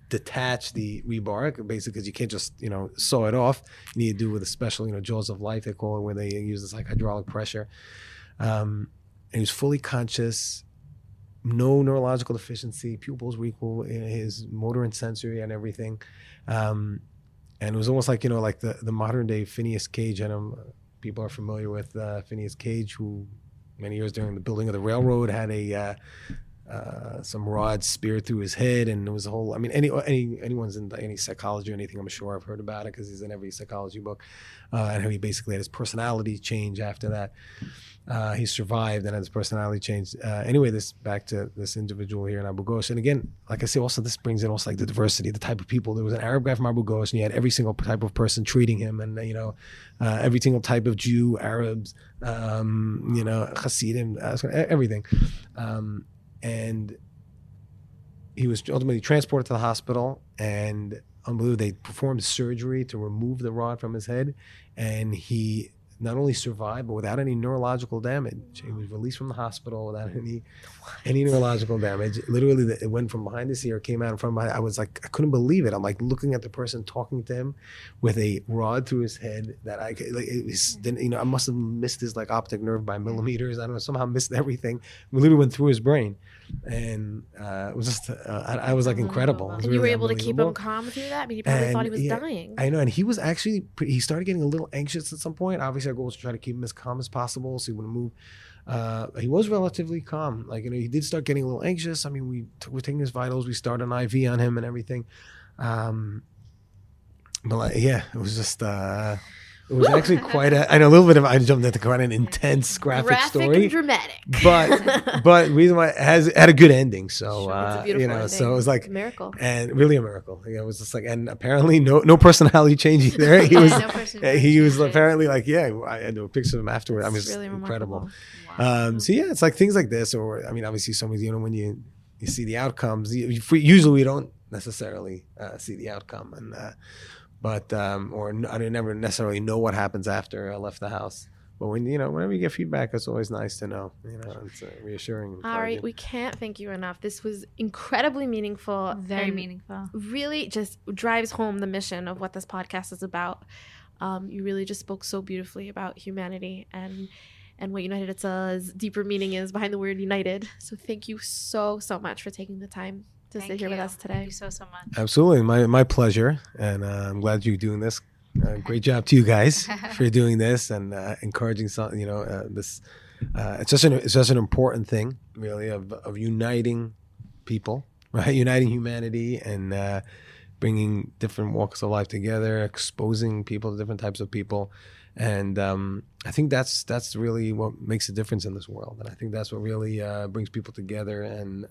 [SPEAKER 7] detach the rebar, basically, because you can't just saw it off. You need to do it with a special jaws of life, they call it, where they use this like hydraulic pressure. And he was fully conscious, no neurological deficiency, pupils were equal, his motor and sensory and everything. And it was almost like like the modern day Phineas Cage. And people are familiar with Phineas Cage, who many years during the building of the railroad had some rods speared through his head, and it was a whole. I mean, anyone's in any psychology or anything, I'm sure I've heard about it because he's in every psychology book, and how he basically had his personality change after that. He survived and had his personality changed. Anyway, back to this individual here in Abu Ghosh, and again, like I say, also this brings in also like the diversity, the type of people. There was an Arab guy from Abu Ghosh, and you had every single type of person treating him, and every single type of Jew, Arabs, Hasidim, everything. And he was ultimately transported to the hospital, and unbelievable, they performed surgery to remove the rod from his head, and he not only survived, but without any neurological damage. He was released from the hospital without any neurological damage. Literally, it went from behind his ear, came out in front of my. I was like, I couldn't believe it. I'm like looking at the person talking to him with a rod through his head that I must have missed his like optic nerve by millimeters. I don't know, somehow missed everything. It literally went through his brain. And it was just, I was like incredible.
[SPEAKER 1] And you were able to keep him calm through that? I mean, he probably thought he was dying.
[SPEAKER 7] I know, and he was actually, he started getting a little anxious at some point. Obviously, our goal was to try to keep him as calm as possible so he wouldn't move. He was relatively calm. Like, he did start getting a little anxious. I mean, we're taking his vitals. We started an IV on him and everything. But like, yeah, it was just... it was actually quite a little bit of, I jumped into quite an intense graphic story.
[SPEAKER 1] And dramatic.
[SPEAKER 7] But reason why it had a good ending. So,
[SPEAKER 1] Sure, it's a beautiful ending.
[SPEAKER 7] So it was like,
[SPEAKER 1] It's a miracle.
[SPEAKER 7] And really a miracle. It was just like, and apparently no personality change either. He was, he was apparently like, I had a picture of him afterward. I mean, it's
[SPEAKER 1] really
[SPEAKER 7] incredible.
[SPEAKER 1] Wow.
[SPEAKER 7] So yeah, it's like things like this, or, I mean, obviously some of when you see the outcomes, usually we don't necessarily see the outcome. And, but or I never necessarily know what happens after I left the house. But when whenever you get feedback, it's always nice to know. It's reassuring.
[SPEAKER 1] All right, we can't thank you enough. This was incredibly meaningful.
[SPEAKER 2] Very meaningful.
[SPEAKER 1] Really, just drives home the mission of what this podcast is about. You really just spoke so beautifully about humanity and what United Itzah's deeper meaning is behind the word united. So thank you so much for taking the time to sit here with us today.
[SPEAKER 2] Thank you so much.
[SPEAKER 7] Absolutely, my pleasure, and I'm glad you're doing this. Great job to you guys for doing this and encouraging some. This. It's just an important thing, really, of uniting people, right? Uniting humanity and bringing different walks of life together, exposing people to different types of people, and I think that's really what makes a difference in this world. And I think that's what really brings people together and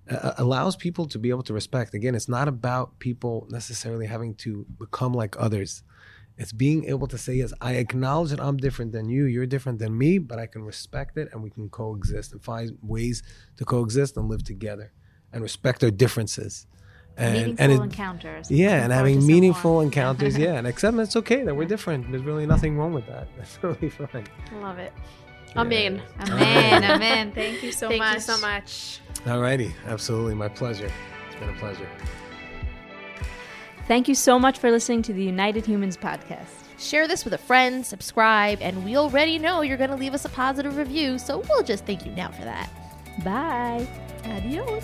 [SPEAKER 7] allows people to be able to respect. Again, it's not about people necessarily having to become like others. It's being able to say, yes, I acknowledge that I'm different than you, you're different than me, but I can respect it and we can coexist and find ways to coexist and live together and respect our differences.
[SPEAKER 2] Meaningful encounters.
[SPEAKER 7] Yeah, and
[SPEAKER 2] Looking forward
[SPEAKER 7] having
[SPEAKER 2] to some
[SPEAKER 7] meaningful
[SPEAKER 2] more.
[SPEAKER 7] encounters, yeah, and accept it's okay that we're different. There's really nothing wrong with that. That's really fine.
[SPEAKER 4] Love it. Amen.
[SPEAKER 2] Amen. Amen. Thank you so
[SPEAKER 4] Thank
[SPEAKER 2] much.
[SPEAKER 4] you so much.
[SPEAKER 7] Alrighty, absolutely, my pleasure. It's been a pleasure.
[SPEAKER 2] Thank you so much for listening to the United Humans podcast.
[SPEAKER 1] Share this with a friend, subscribe, and we already know you're going to leave us a positive review, so we'll just thank you now for that.
[SPEAKER 2] Bye.
[SPEAKER 1] Adios.